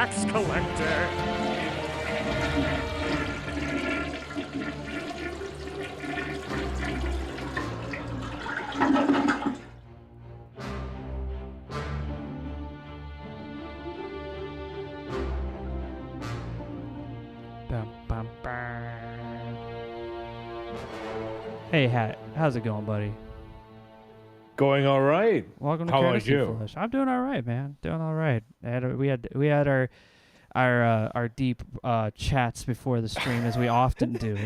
Tax collector. Hey, Hatt. How's it going, buddy? Going all right. Welcome to How about Courtesy you? Flush. I'm doing all right, man. Doing all right. We had our deep chats before the stream, as we often do,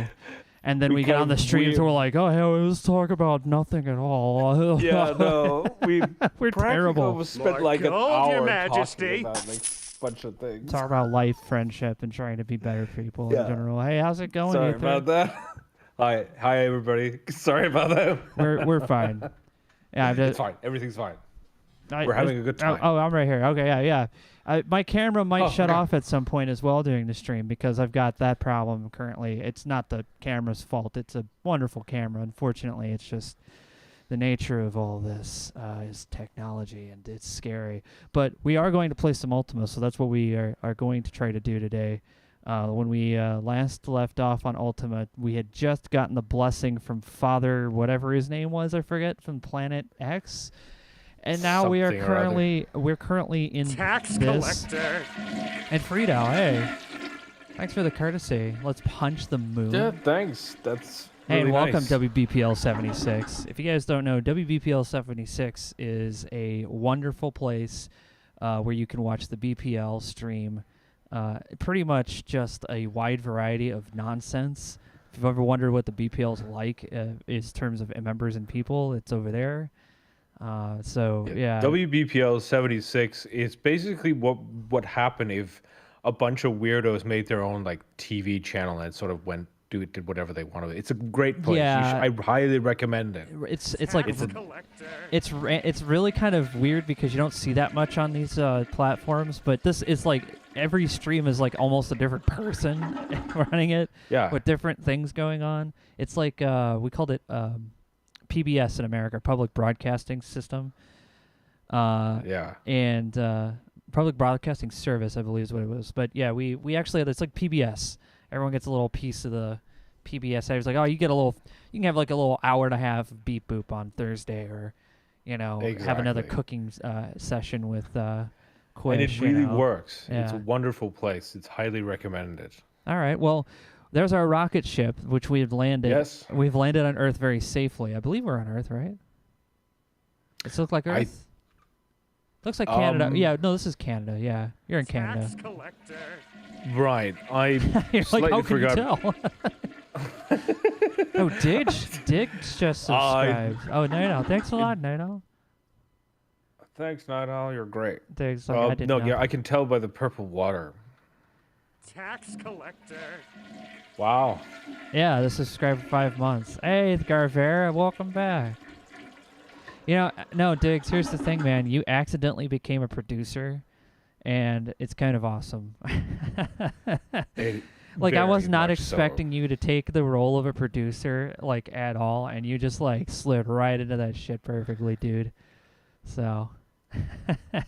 and then we get on the streams and we're like, oh, hey, let's talk about nothing at all. Yeah, no, we're terrible. We spent like an Your hour Majesty. talking about like a bunch of things. Talk about life, friendship, and trying to be better people in Yeah. general. Hey, how's it going? Sorry Ethan? about that. Hi everybody. Sorry about that. We're fine. Yeah, It's fine. Everything's fine. We're having a good time. Oh, I'm right here. Okay, yeah. My camera might shut okay. off at some point as well during the stream because I've got that problem currently. It's not the camera's fault. It's a wonderful camera. Unfortunately, it's just the nature of all this is technology, and it's scary. But we are going to play some Ultima, so that's what we are going to try to do today. When we last left off on Ultima, we had just gotten the blessing from Father, whatever his name was, I forget, from Planet X. And now we are Something or currently in Tax this. collector. And Friedel, hey, thanks for the courtesy. Let's punch the moon. Yeah, thanks. That's Hey, really and welcome nice. WBPL 76. If you guys don't know, WBPL 76 is a wonderful place where you can watch the BPL stream. Pretty much just a wide variety of nonsense. If you've ever wondered what the BPL is like in terms of members and people, it's over there. So yeah. WBPL 76 is basically what happened if a bunch of weirdos made their own like TV channel and sort of did whatever they wanted. It's a great place. Yeah. I highly recommend it. It's like Tax collector. it's really kind of weird because you don't see that much on these platforms. But this is like every stream is like almost a different person running it. Yeah. With different things going on. It's like we called it PBS in America, Public Broadcasting System. Yeah. And Public Broadcasting Service, I believe is what it was. But yeah, we actually had, it's like PBS. Everyone gets a little piece of the PBS. I was like, oh, you can have like a little hour and a half of beep boop on Thursday, or have another Exactly. cooking session with Quish. And it really works. Yeah. It's a wonderful place. It's highly recommended. All right, well, there's our rocket ship, which we've landed. Yes. We've landed on Earth very safely. I believe we're on Earth, right? Does it look like Earth? Looks like Canada. Yeah, no, this is Canada. Yeah, you're in Canada. Tax collector. Right. I You're slightly like, how can forgot. you tell? Oh, Diggs just subscribed. Oh, no. Thanks a lot, no. Thanks, Night Owl. You're great. Diggs, like, I did no, not. yeah, I can tell by the purple water. Tax collector. Wow. Yeah, this is subscribed for 5 months. Hey, Garvera, welcome back. No, Diggs, here's the thing, man. You accidentally became a producer, and it's kind of awesome. Like, I was Very not much expecting you to take the role of a producer, like, at all, and you just, like, slid right into that shit perfectly, dude. So.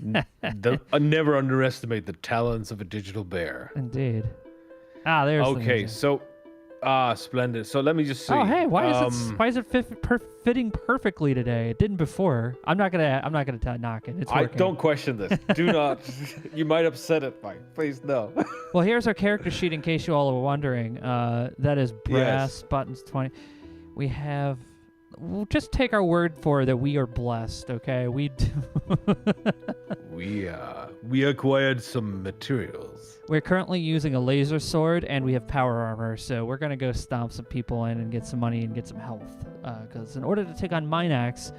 I never underestimate the talents of a digital bear. Indeed. There's the Okay, music. so splendid. So let me just see. Oh, hey, why is it fitting perfectly today? It didn't before. I'm not gonna knock it. It's I working. don't question this. Do not. You might upset it, Mike. Please no. Well, here's our character sheet in case you all are wondering. That is brass buttons 20. We have. We'll just take our word for it that we are blessed. Okay, we do. We acquired some materials. We're currently using a laser sword and we have power armor, so we're gonna go stomp some people in and get some money and get some health. Because in order to take on Minax,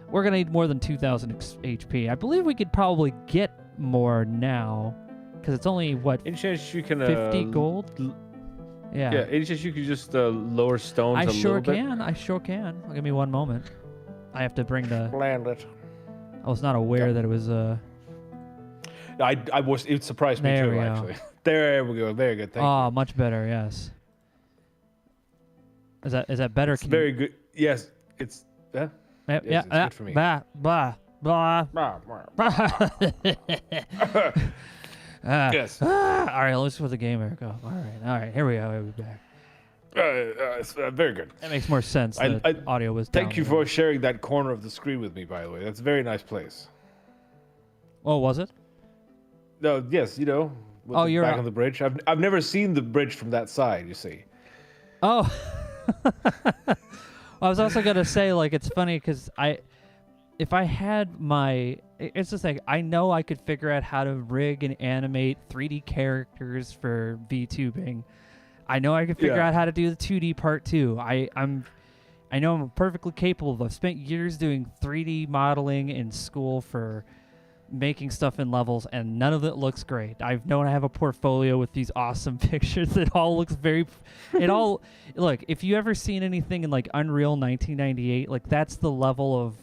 we're gonna need more than 2,000 HP. I believe we could probably get more now, because it's only what Any chance you can 50 gold. Yeah. Yeah. Any chance you can just lower stones I a sure little bit? can. I sure can. Give me one moment. I have to bring the. Land it. I was not aware that it was I was. It surprised me There too. we go. Actually. There we go. Very good. Thank Oh, you. much better. Yes. Is that better? It's Can very good. Yes. It's. Yeah. Yes, Yeah. it's good for me. Blah blah blah. Blah, blah, blah. Yes. All right, let's put the game back up. All right, here we go. We're back. Very good. That makes more sense. I- The audio was down Thank you there. for sharing that corner of the screen with me, by the way. That's a very nice place. Oh, was it? No, yes, with Oh, the you're back on- of the bridge. I've never seen the bridge from that side, you see. Oh. I was also gonna say, like, it's funny because if I had it's the thing. I know I could figure out how to rig and animate 3D characters for VTubing. I know I could figure Yeah. out how to do the 2D part too. I know I'm perfectly capable of. I've spent years doing 3D modeling in school for making stuff in levels, and none of it looks great. I've known I have a portfolio with these awesome pictures. It all looks look, if you ever seen anything in like Unreal 1998, like that's the level of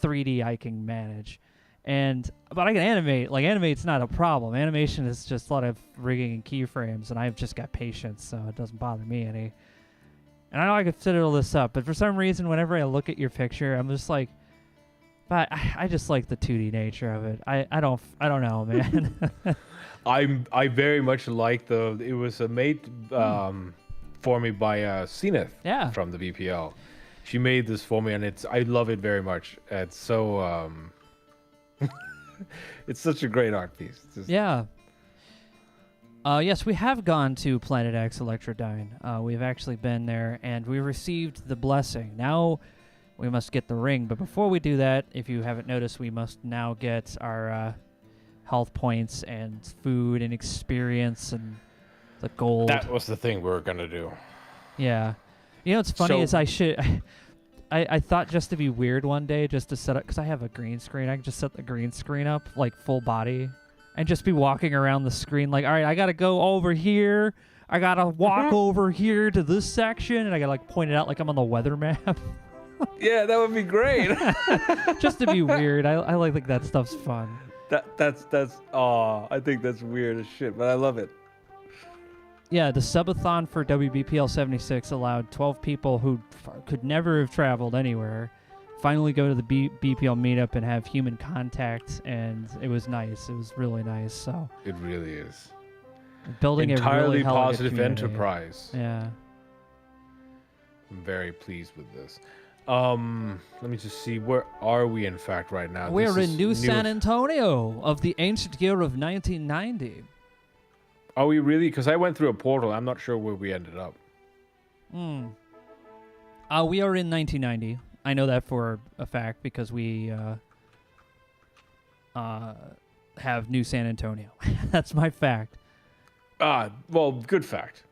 3D I can manage. But I can animate. Like, animate's not a problem. Animation is just a lot of rigging and keyframes, and I've just got patience, so it doesn't bother me any. And I know I could set all this up, but for some reason, whenever I look at your picture, I'm just like, but I just like the 2D nature of it. I don't know, man. I very much like it was made for me by Zenith Yeah. from the BPL. She made this for me, and I love it very much. It's so it's such a great art piece. Yeah. Yes, we have gone to Planet X Electrodyne. We've actually been there, and we received the blessing. Now we must get the ring, but before we do that, if you haven't noticed, we must now get our health points and food and experience and the gold. That was the thing we were gonna do. Yeah. You know what's funny So- is I thought just to be weird one day, just to set up, because I have a green screen, I can just set the green screen up, like full body, and just be walking around the screen like, all right, I got to go over here. I got to walk over here to this section, and I got to like point it out like I'm on the weather map. Yeah, that would be great. Just to be weird. I like that stuff's fun. that's I think that's weird as shit, but I love it. Yeah, the subathon for WBPL 76 allowed 12 people who could never have traveled anywhere finally go to the BPL meetup and have human contact, and it was nice. It was really nice. So It really is. building Entirely a really hella good positive community. enterprise. Yeah. I'm very pleased with this. Let me just see, where are we in fact right now? We're This is in New San Antonio of the ancient year of 1990. Are we really? Because I went through a portal. I'm not sure where we ended up. We are in 1990. I know that for a fact because we have New San Antonio. That's my fact. Well, good fact.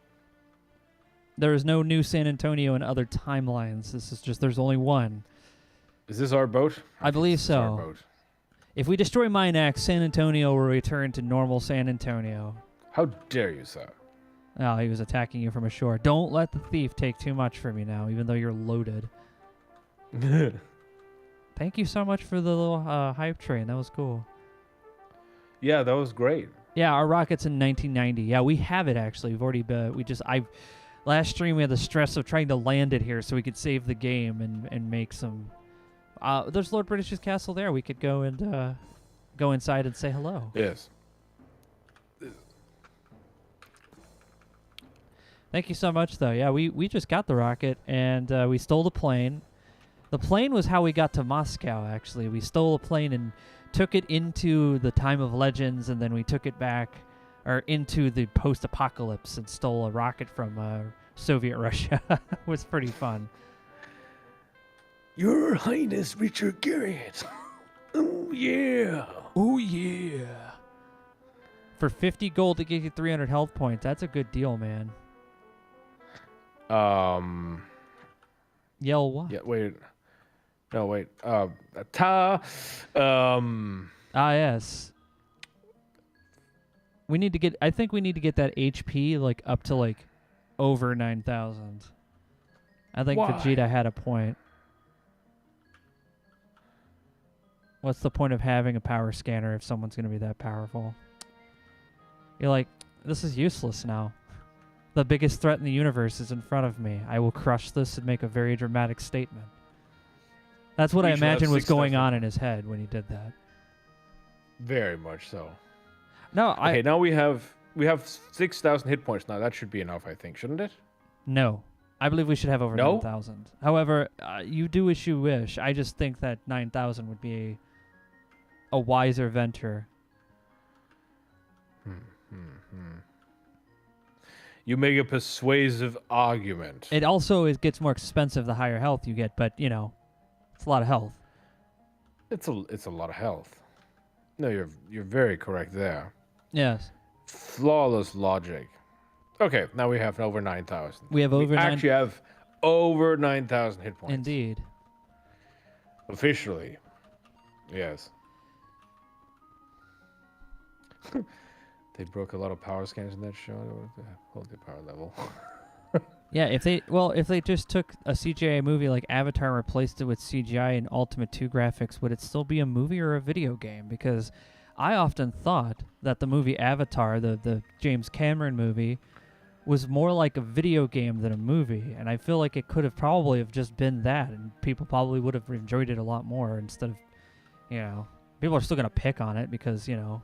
There is no New San Antonio in other timelines. This is just, there's only one. Is this our boat? I believe this is our so. boat. If we destroy Minax, San Antonio will return to normal San Antonio. How dare you, sir? Oh, he was attacking you from ashore. Don't let the thief take too much from you now, even though you're loaded. Thank you so much for the little hype train. That was cool. Yeah, that was great. Yeah, our rocket's in 1990. Yeah, we have it actually. We've already last stream we had the stress of trying to land it here so we could save the game and make some. There's Lord British's castle there. We could go and go inside and say hello. Yes. Thank you so much, though. Yeah, we just got the rocket, and we stole the plane. The plane was how we got to Moscow, actually. We stole a plane and took it into the time of legends, and then we took it back, or into the post-apocalypse, and stole a rocket from Soviet Russia. It was pretty fun. Your Highness Richard Garriott. Oh, yeah. Oh, yeah. For 50 gold to get you 300 health points, that's a good deal, man. Yell what? Yeah, wait. No, wait. Yes. We need to get. I think we need to get that HP like up to like over 9,000. I think Why? Vegeta had a point. What's the point of having a power scanner if someone's going to be that powerful? You're like, this is useless now. The biggest threat in the universe is in front of me. I will crush this and make a very dramatic statement. That's what I We should have imagine was 6,000. going on in his head when he did that. Very much so. No, Okay, now we have 6,000 hit points now. That should be enough, I think, shouldn't it? No. I believe we should have over No? 9,000. However, you do as you wish. I just think that 9,000 would be a wiser venture. You make a persuasive argument. It also gets more expensive the higher health you get, but, you know, it's a lot of health. It's a lot of health. No, you're very correct there. Yes. Flawless logic. Okay, now we have over 9,000. We have over actually have over 9,000 hit points. Indeed. Officially. Yes. They broke a lot of power scanners in that show. Hold the power level. Yeah, if they just took a CGI movie like Avatar, replaced it with CGI and Ultima 2 graphics, would it still be a movie or a video game? Because I often thought that the movie Avatar, the James Cameron movie, was more like a video game than a movie, and I feel like it could have probably have just been that, and people probably would have enjoyed it a lot more instead of, you know, people are still going to pick on it because, you know,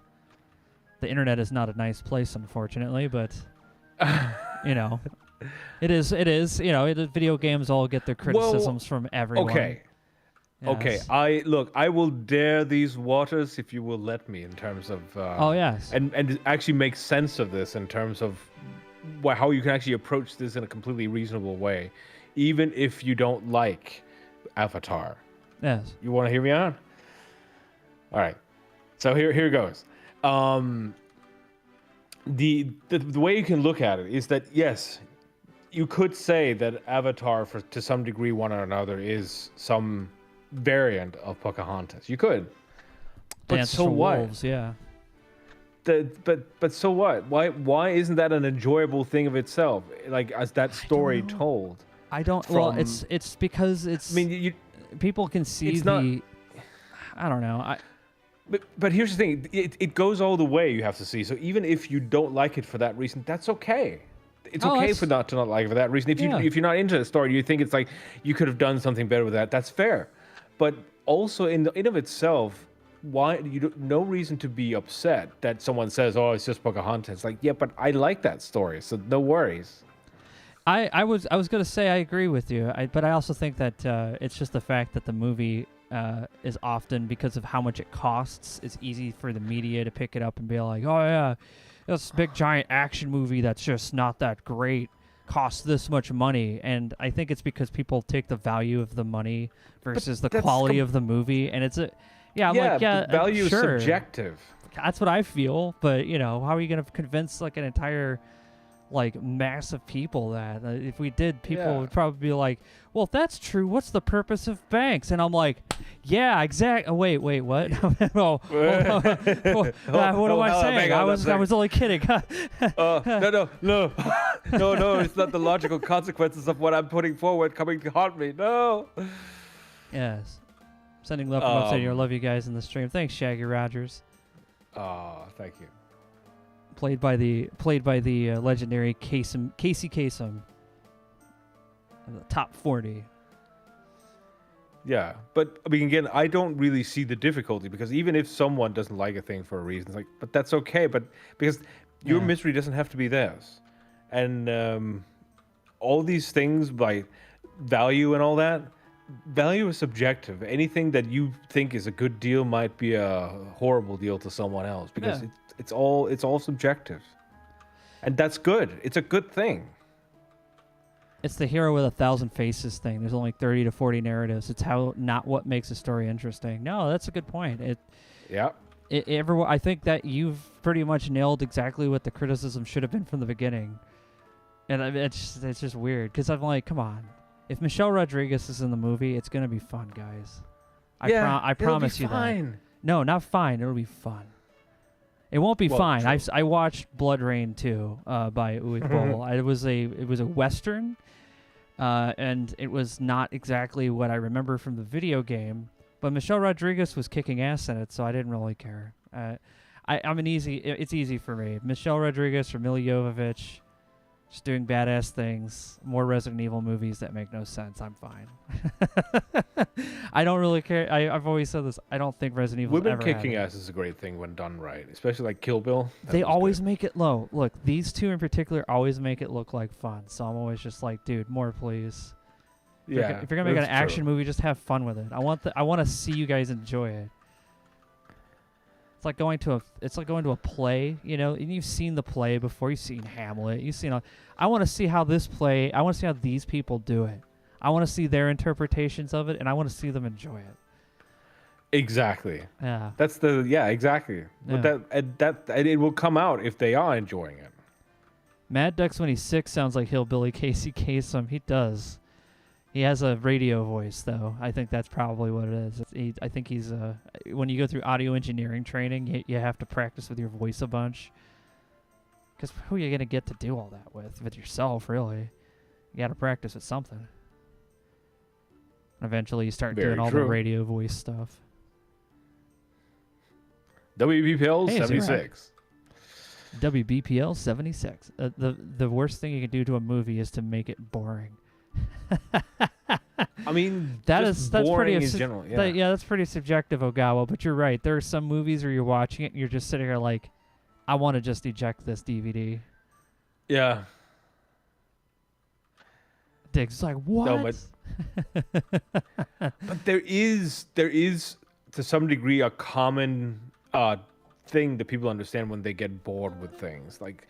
the internet is not a nice place, unfortunately, but, you know, it is, you know, video games all get their criticisms from everyone. Okay. Yes. Okay, I will dare these waters if you will let me in terms of oh yes, and actually make sense of this in terms of how you can actually approach this in a completely reasonable way, even if you don't like Avatar. Yes. You want to hear me out? All right. So here goes. The way you can look at it is that yes, you could say that Avatar, to some degree, one or another, is some variant of Pocahontas. You could, but Dance so for what? Wolves, yeah. But so what? Why isn't that an enjoyable thing of itself? Like as that story told. I don't. Well, it's because it's. I mean, people can see it's the. not, I don't know. But here's the thing. It goes all the way. You have to see. So even if you don't like it for that reason, that's okay. It's okay for to not like it for that reason. If you're not into the story, you think it's like you could have done something better with that. That's fair. But also in of itself, why no reason to be upset that someone says, "Oh, it's just Pocahontas." It's like, yeah, but I like that story, so no worries. I was gonna say I agree with you, but I also think that it's just the fact that the movie is often, because of how much it costs, it's easy for the media to pick it up and be like, "Oh yeah, this big giant action movie that's just not that great costs this much money," and I think it's because people take the value of the money versus the quality of the movie, and it's a I'm like, the value is sure. subjective. That's what I feel, but you know, how are you going to convince like an entire like mass of people that if we did, people would probably be like, well, if that's true, what's the purpose of banks? And I'm like, yeah, exactly. Wait, what? What am I saying? I was only kidding. No, it's not the logical consequences of what I'm putting forward coming to haunt me. No. Yes. Sending love from upstate here. Love you guys in the stream. Thanks, Shaggy Rogers. Thank you. Played by the legendary Casey Kasem. The top 40. Yeah, but I mean, again, I don't really see the difficulty because even if someone doesn't like a thing for a reason, it's like, but that's okay. But because your misery doesn't have to be theirs, and all these things like value and all that. Value is subjective. Anything that you think is a good deal might be a horrible deal to someone else because it's all subjective, and that's good. It's a good thing. It's the hero with 1,000 faces thing. There's only 30 to 40 narratives. It's not what makes a story interesting. No, that's a good point. I think that you've pretty much nailed exactly what the criticism should have been from the beginning, and it's just weird because I'm like, come on. If Michelle Rodriguez is in the movie, it's going to be fun, guys. I promise you that. No, not fine. It'll be fun. It won't be fine. I watched Blood Rain 2 by Uwe Boll. It was a Western, and it was not exactly what I remember from the video game, but Michelle Rodriguez was kicking ass in it, so I didn't really care. It's easy for me. Michelle Rodriguez or Mila Jovovich, just doing badass things, more Resident Evil movies that make no sense. I'm fine. I don't really care. I've always said this. I don't think Resident Evil Women ever kicking had it. ass is a great thing when done right, especially like Kill Bill. That They was always good. make it low. Look, these two in particular always make it look like fun. So I'm always just like, dude, more please. Yeah, If you're gonna make an that's action true. movie, just have fun with it. I want to see you guys enjoy it. It's like going to a play, you know. And you've seen the play before. You've seen Hamlet. You've seen. I want to see how this play. I want to see how these people do it. I want to see their interpretations of it, and I want to see them enjoy it. Exactly. Yeah. That's exactly. Yeah. But that it will come out if they are enjoying it. Mad Ducks when he's sick sounds like hillbilly Casey Kasem. He does. He has a radio voice, though. I think that's probably what it is. I think he's when you go through audio engineering training, you have to practice with your voice a bunch. Because who are you gonna get to do all that with yourself? Really, you got to practice with something. And eventually, you start Very doing all true. the radio voice stuff. WBPL Hey, is he right? 76. WBPL 76. The worst thing you can do to a movie is to make it boring. I mean, That's boring pretty in obs- general. Yeah. that's pretty subjective, Ogawa. But you're right. There are some movies where you're watching it and you're just sitting here like, I want to just eject this DVD. Yeah. Diggs is like, what? No, but there is to some degree a common thing that people understand when they get bored with things. Like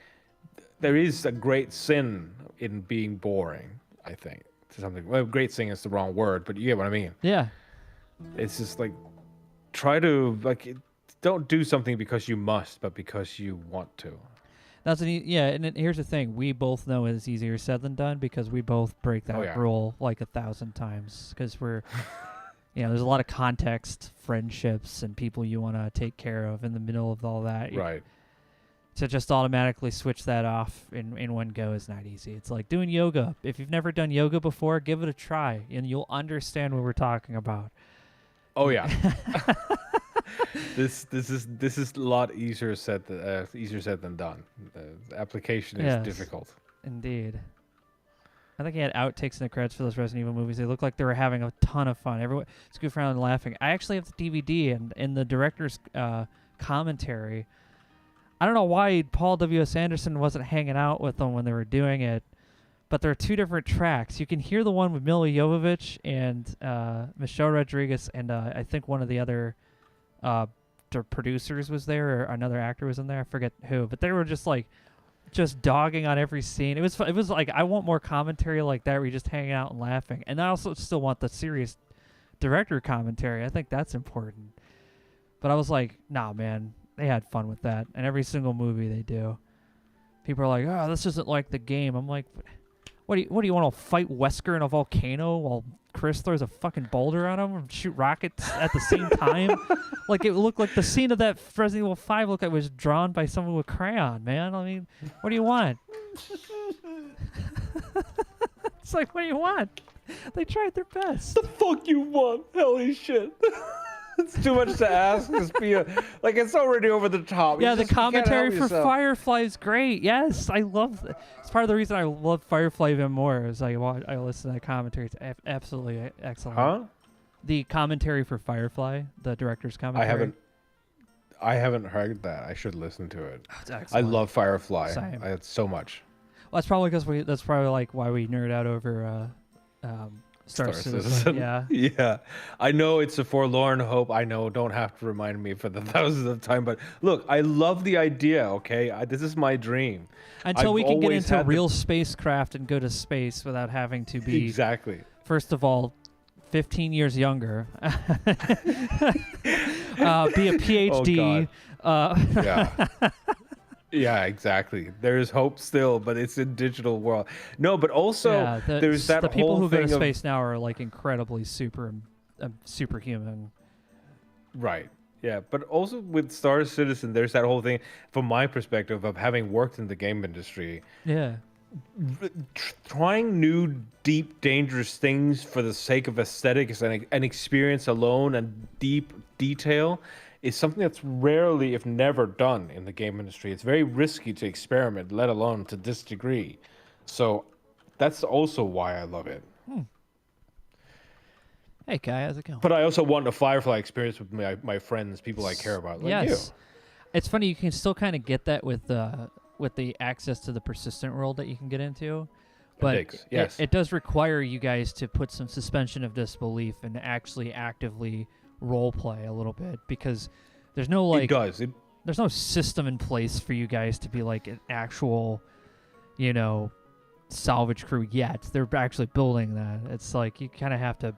there is a great sin in being boring, I think. To something. Well, great sin is the wrong word, but you get what I mean. Yeah. It's just like don't do something because you must, but because you want to. That's and here's the thing. We both know it's easier said than done because we both break that Oh, yeah. rule like 1,000 times because we're, there's a lot of context, friendships, and people you want to take care of in the middle of all that. Right. To just automatically switch that off in one go is not easy. It's like doing yoga. If you've never done yoga before, give it a try, and you'll understand what we're talking about. Oh yeah. This is a lot easier said than done. The application is Yes. difficult. Indeed. I think he had outtakes in the credits for those Resident Evil movies. They looked like they were having a ton of fun. Everyone was goofing around and laughing. I actually have the DVD, and in the director's commentary, I don't know why Paul W.S. Anderson wasn't hanging out with them when they were doing it, but there are two different tracks. You can hear the one with Mila Jovovich and Michelle Rodriguez, and I think one of the other producers was there, or another actor was in there. I forget who, but they were just dogging on every scene. It was like, I want more commentary like that where you're just hanging out and laughing. And I also still want the serious director commentary. I think that's important. But I was like, nah, man, they had fun with that. And every single movie they do. People are like, oh, this isn't like the game. I'm like, what do you want to fight Wesker in a volcano while Chris throws a fucking boulder on him and shoot rockets at the same time? Like, it looked like the scene of that Resident Evil 5 looked like it was drawn by someone with crayon, man. I mean, what do you want? It's like, what do you want? They tried their best. The fuck you want? Holy shit. It's too much to ask. It's already over the top. Yeah, You the just can't commentary help for yourself. Firefly is great. Yes, I love it. It's part of the reason I love Firefly even more. Is I listen to that commentary. It's absolutely excellent. Huh? The commentary for Firefly, the director's commentary. I haven't heard that. I should listen to it. Oh, it's I excellent. love Firefly. Same. It's so much. Well, that's probably because that's probably like why we nerd out over Star Citizen. Yeah. Yeah. I know it's a forlorn hope. I know. Don't have to remind me for the thousandth time. But look, I love the idea, okay? This is my dream. Until I've we can get always into had the- real spacecraft and go to space without having to be, Exactly. first of all, 15 years younger. Be a PhD. Yeah. Yeah, exactly. There is hope still, but it's in digital world. No, but also there's that the people whole who go thing to of space now are like incredibly superhuman. right. Yeah, but also with Star Citizen, there's that whole thing, from my perspective, of having worked in the game industry, Yeah. trying new, deep, dangerous things for the sake of aesthetics and experience alone and deep detail is something that's rarely, if never, done in the game industry. It's very risky to experiment, let alone to this degree. So that's also why I love it. Hey, Kai, how's it going? But I also want a Firefly experience with my friends, people I care about, like Yes. you. It's funny, you can still kind of get that with the access to the persistent world that you can get into. But Yes. it does require you guys to put some suspension of disbelief and actually actively role play a little bit, because there's no It does. there's no system in place for you guys to be like an actual, salvage crew yet. They're actually building that. It's like you kind of have to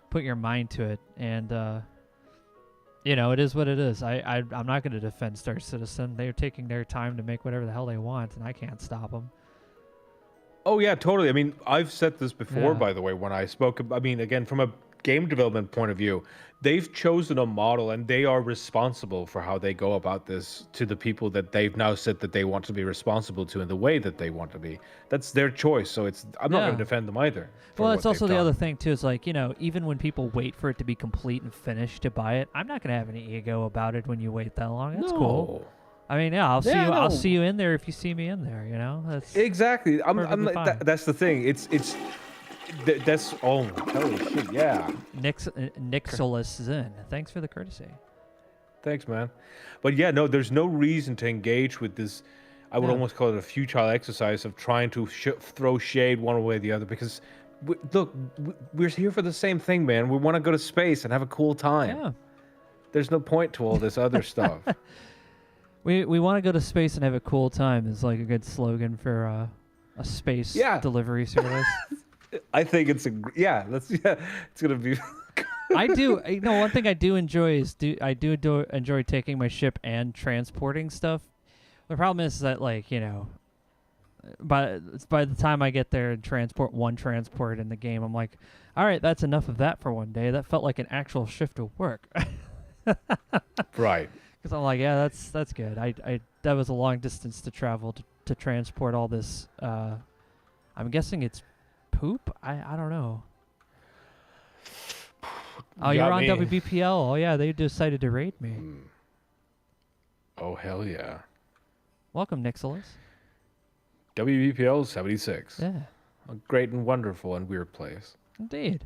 put your mind to it, and it is what it is. I'm not going to defend Star Citizen. They're taking their time to make whatever the hell they want, and I can't stop them. Oh yeah, totally. I mean, I've said this before, Yeah. by the way, when I spoke. I mean, again, from a game development point of view, they've chosen a model, and they are responsible for how they go about this to the people that they've now said that they want to be responsible to in the way that they want to be. That's their choice. So I'm not going Yeah. to defend them either. for Well, what it's also they've the other done. thing too. Is like, even when people wait for it to be complete and finished to buy it, I'm not gonna have any ego about it when you wait that long. That's cool. I mean, yeah, I'll see Yeah, you. I'll no. see you in there if you see me in there. That's Exactly. Perfectly fine. That's the thing. That's holy shit. Yeah. Nixolus Zen. Thanks for the courtesy. Thanks, man. But yeah, no, there's no reason to engage with this. I would Yeah. almost call it a futile exercise of trying to throw shade one way or the other, because we're here for the same thing, man. We want to go to space and have a cool time. Yeah. There's no point to all this other stuff. We want to go to space and have a cool time is like a good slogan for a space Yeah. delivery service. I think it's it's gonna be. I do. One thing I do enjoy is enjoy taking my ship and transporting stuff. The problem is that, by the time I get there and transport one transport in the game, I'm like, all right, that's enough of that for one day. That felt like an actual shift of work. Right. Because I'm like, yeah, that's good. That was a long distance to travel to transport all this. I'm guessing it's poop. I don't know. Oh, you're Got on me. WBPL. Oh yeah, they decided to raid me. Oh hell yeah. Welcome, Nixolus. WBPL 76. Yeah, A great and wonderful and weird place. indeed.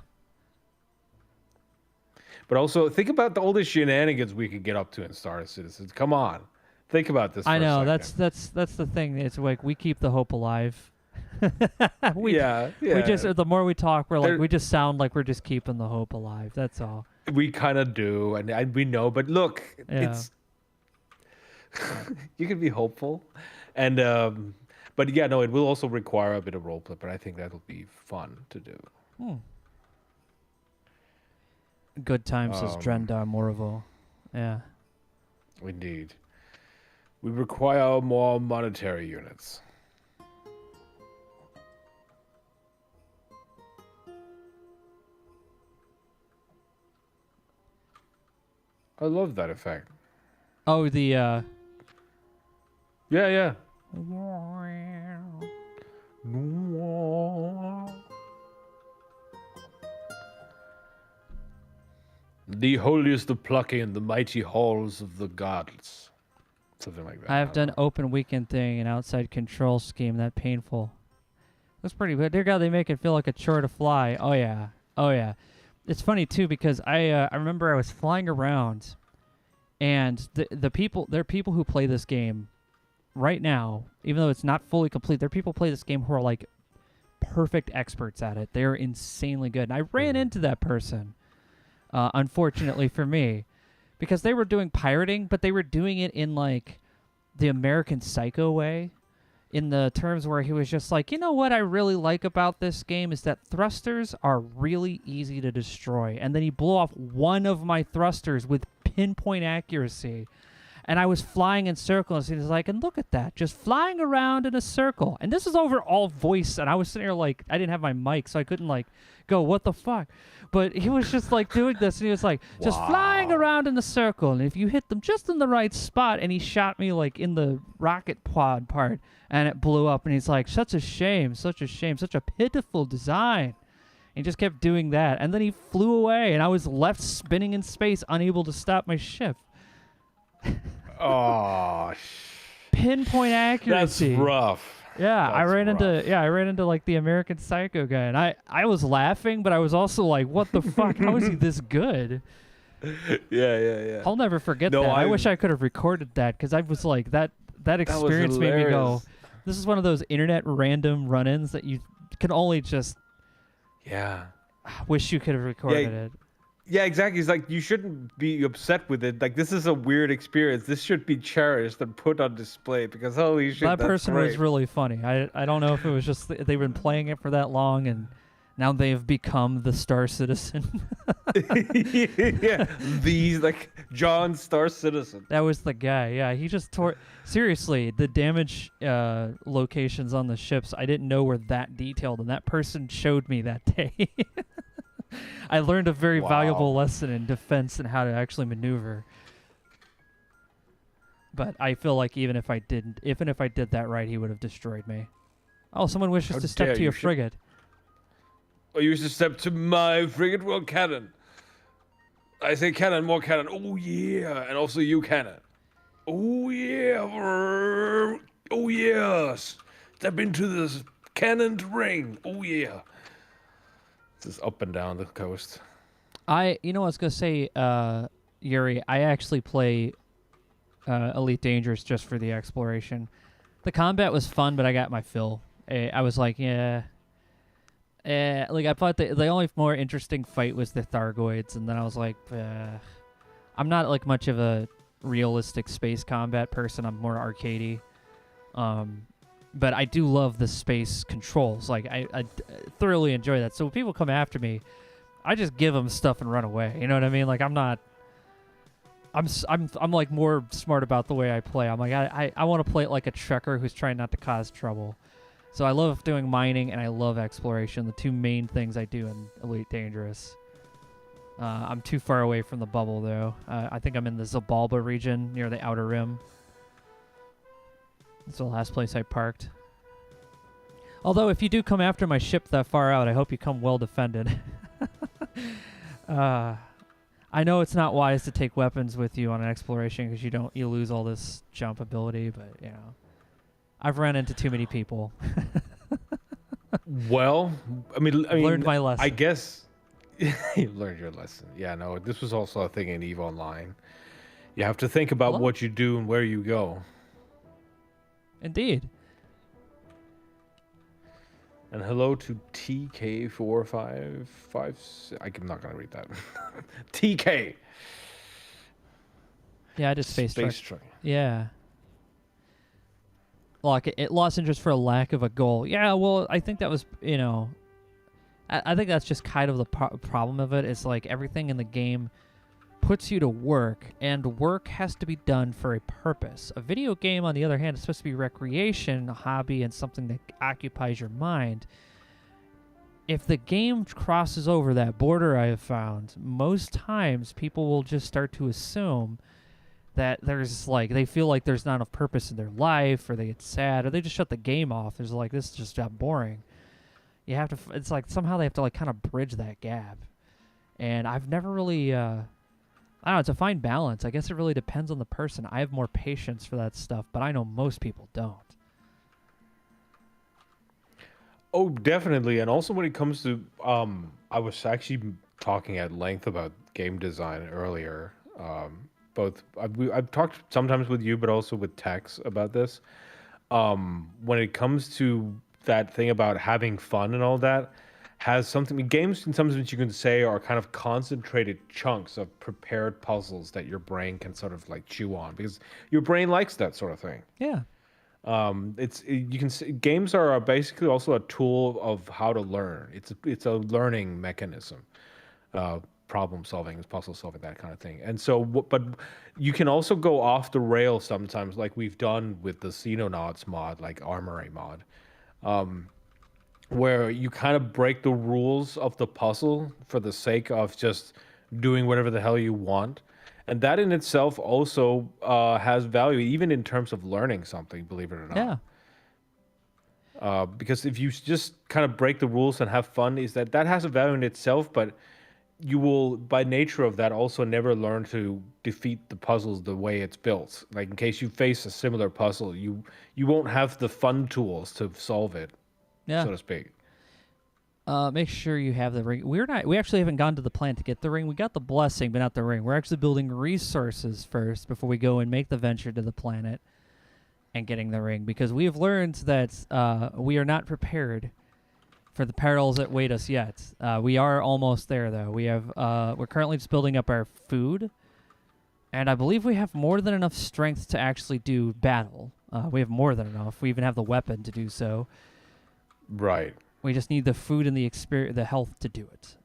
But also think about all the shenanigans we could get up to in Star Citizen. Come on, think about this. For I know a second. that's the thing. It's like we keep the hope alive. we yeah. we just the more we talk, we're like There- we just sound like we're just keeping the hope alive. That's all. We kind of do, and we know. But look, Yeah. it's you can be hopeful, and but yeah, no, it will also require a bit of roleplay. But I think that'll be fun to do. Good time, says Um, Drendar Morvo. Yeah. Indeed, we require more monetary units. I love that effect. Oh, the Yeah. The holiest of plucking in the mighty halls of the gods. Something like that. I have don't done open weekend thing and outside control scheme. That painful. That's pretty good. Dear God, they make it feel like a chore to fly. Oh yeah. Oh yeah. It's funny too because I remember I was flying around, and there are people who play this game right now, even though it's not fully complete. There are people who play this game who are like perfect experts at it. They're insanely good. And I ran into that person, unfortunately for me, because they were doing pirating, but they were doing it in like the American Psycho way, in the terms where he was just like, you know what I really like about this game is that thrusters are really easy to destroy. And then he blew off one of my thrusters with pinpoint accuracy. And I was flying in circles, and he's like, and look at that, just flying around in a circle. And this is over all voice, and I was sitting there like, I didn't have my mic, so I couldn't like go, what the fuck? But he was just like doing this, and he was like, just flying around in a circle, and if you hit them just in the right spot, and he shot me like in the rocket pod part, and it blew up, and he's like, such a shame, such a pitiful design. And he just kept doing that, and then he flew away, and I was left spinning in space, unable to stop my ship. Oh, Pinpoint that's accuracy. rough. Yeah, That's rough. I ran into like the American Psycho guy, and I was laughing, but I was also like, what the fuck? How is he this good? Yeah. I'll never forget No, that. I wish I could have recorded that because I was like that that was experience made me go, hilarious. this is one of those internet random run-ins that you can only just Yeah. wish you could have recorded it. Yeah, exactly. It's like you shouldn't be upset with it. Like this is a weird experience. This should be cherished and put on display because holy shit, That that's person great. was really funny. I don't know if it was just they've been playing it for that long and now they've become the Star Citizen. Yeah, these like John Star Citizen. That was the guy. Yeah, he just tore. Seriously, the damage locations on the ships, I didn't know were that detailed, and that person showed me that day. I learned a very valuable Wow. lesson in defense and how to actually maneuver. But I feel like even if I did that right, he would have destroyed me. Oh, someone wishes How to step dare to you your should- frigate. Oh, you used to step to my frigate world cannon. I say cannon, more cannon. Oh yeah, and also you cannon. Oh yeah, oh yes. Step into this cannon ring. Oh yeah. Just up and down the coast. You know what I was gonna say, Yuri. I actually play Elite Dangerous just for the exploration. The combat was fun, but I got my fill. I was like, yeah. Like I thought the only more interesting fight was the Thargoids, and then I was like, I'm not like much of a realistic space combat person. I'm more arcadey. But I do love the space controls. Like I thoroughly enjoy that. So when people come after me, I just give them stuff and run away. You know what I mean? Like I'm not. I'm like more smart about the way I play. I'm like I want to play it like a trekker who's trying not to cause trouble. So I love doing mining and I love exploration. The two main things I do in Elite Dangerous. I'm too far away from the bubble though. I think I'm in the Zabalba region near the Outer Rim. It's the last place I parked. Although if you do come after my ship that far out, I hope you come well defended. I know it's not wise to take weapons with you on an exploration because you lose all this jump ability, but you know, I've run into too many people. Well, I mean, Learned my lesson. I guess you learned your lesson. Yeah, no, this was also a thing in EVE Online. You have to think about Hello? what you do and where you go. Indeed. And hello to TK4556. I'm not gonna read that. TK. Yeah, I just space truck. truck. Yeah. Like it lost interest for a lack of a goal. Yeah, well, I think that was, you know, I think that's just kind of the problem of it. It's like everything in the game puts you to work, and work has to be done for a purpose. A video game, on the other hand, is supposed to be recreation, a hobby, and something that occupies your mind. If the game crosses over that border, I have found, most times people will just start to assume that there's like, they feel like there's not enough purpose in their life, or they get sad, or they just shut the game off. There's like, this just got boring. You have to, it's like somehow they have to like kind of bridge that gap. And I've never really, I don't know, it's a fine balance. I guess it really depends on the person. I have more patience for that stuff, but I know most people don't. Oh, definitely. And also when it comes to, I was actually talking at length about game design earlier. I've talked sometimes with you, but also with Tex about this. When it comes to that thing about having fun and all that, has something, games in some sense you can say are kind of concentrated chunks of prepared puzzles that your brain can sort of like chew on because your brain likes that sort of thing. Yeah. Games are basically also a tool of how to learn. It's a learning mechanism, problem solving, puzzle solving, that kind of thing. And so, but you can also go off the rails sometimes, like we've done with the Xenonauts mod, like Armory mod, where you kind of break the rules of the puzzle for the sake of just doing whatever the hell you want. And that in itself also has value, even in terms of learning something, believe it or not. Yeah. Because if you just kind of break the rules and have fun, that has a value in itself, but you will, by nature of that, also never learn to defeat the puzzles the way it's built. Like in case you face a similar puzzle, you won't have the fun tools to solve it, Yeah. so to speak. Make sure you have the ring. We actually haven't gone to the plant to get the ring. We got the blessing, but not the ring. We're actually building resources first before we go and make the venture to the planet and getting the ring, because we have learned that we are not prepared for the perils that wait us yet. We are almost there, though. We're currently just building up our food, and I believe we have more than enough strength to actually do battle. We have more than enough. We even have the weapon to do so. Right. We just need the food and the health to do it.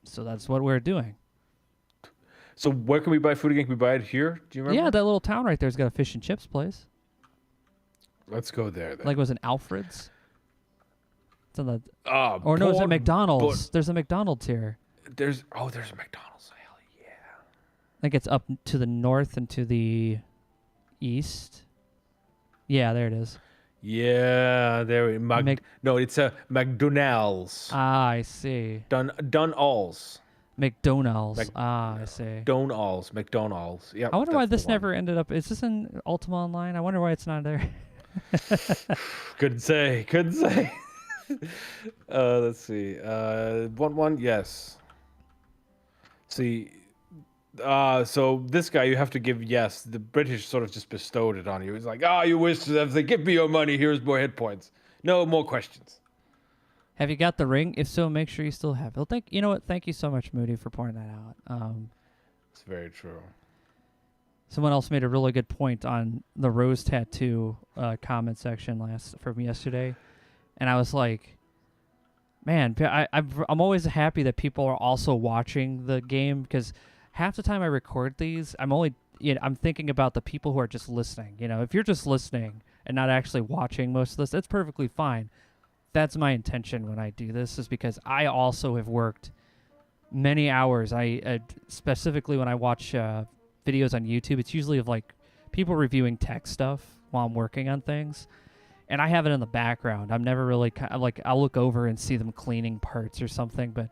So that's what we're doing. So where can we buy food again? Can we buy it here? Do you remember? Yeah, that little town right there's got a fish and chips place. Let's go there then. Like, was it Alfred's? It's on the, no, it's at McDonald's. There's a McDonald's here. There's a McDonald's. Hell yeah. I think it's up to the north and to the east. Yeah, there it is. Yeah, there. No, it's a McDonald's. Ah, I see. McDonald's. I see. McDonald's. Yeah. I wonder why this never ended up. Is this in Ultima Online? I wonder why it's not there. Couldn't say. Let's see. 1-1. Yes. See. So this guy, you have to give yes. The British sort of just bestowed it on you. It's like, you wish to have to give me your money. Here's more hit points. No more questions. Have you got the ring? If so, make sure you still have it. Well, you know what? Thank you so much, Moody, for pointing that out. It's very true. Someone else made a really good point on the rose tattoo comment section from yesterday, and I was like, man, I'm always happy that people are also watching the game, because half the time I record these, I'm thinking about the people who are just listening. If you're just listening and not actually watching most of this, that's perfectly fine. That's my intention when I do this, is because I also have worked many hours. I specifically when I watch videos on YouTube, it's usually of like people reviewing tech stuff while I'm working on things, and I have it in the background. I'm never really I'll look over and see them cleaning parts or something, but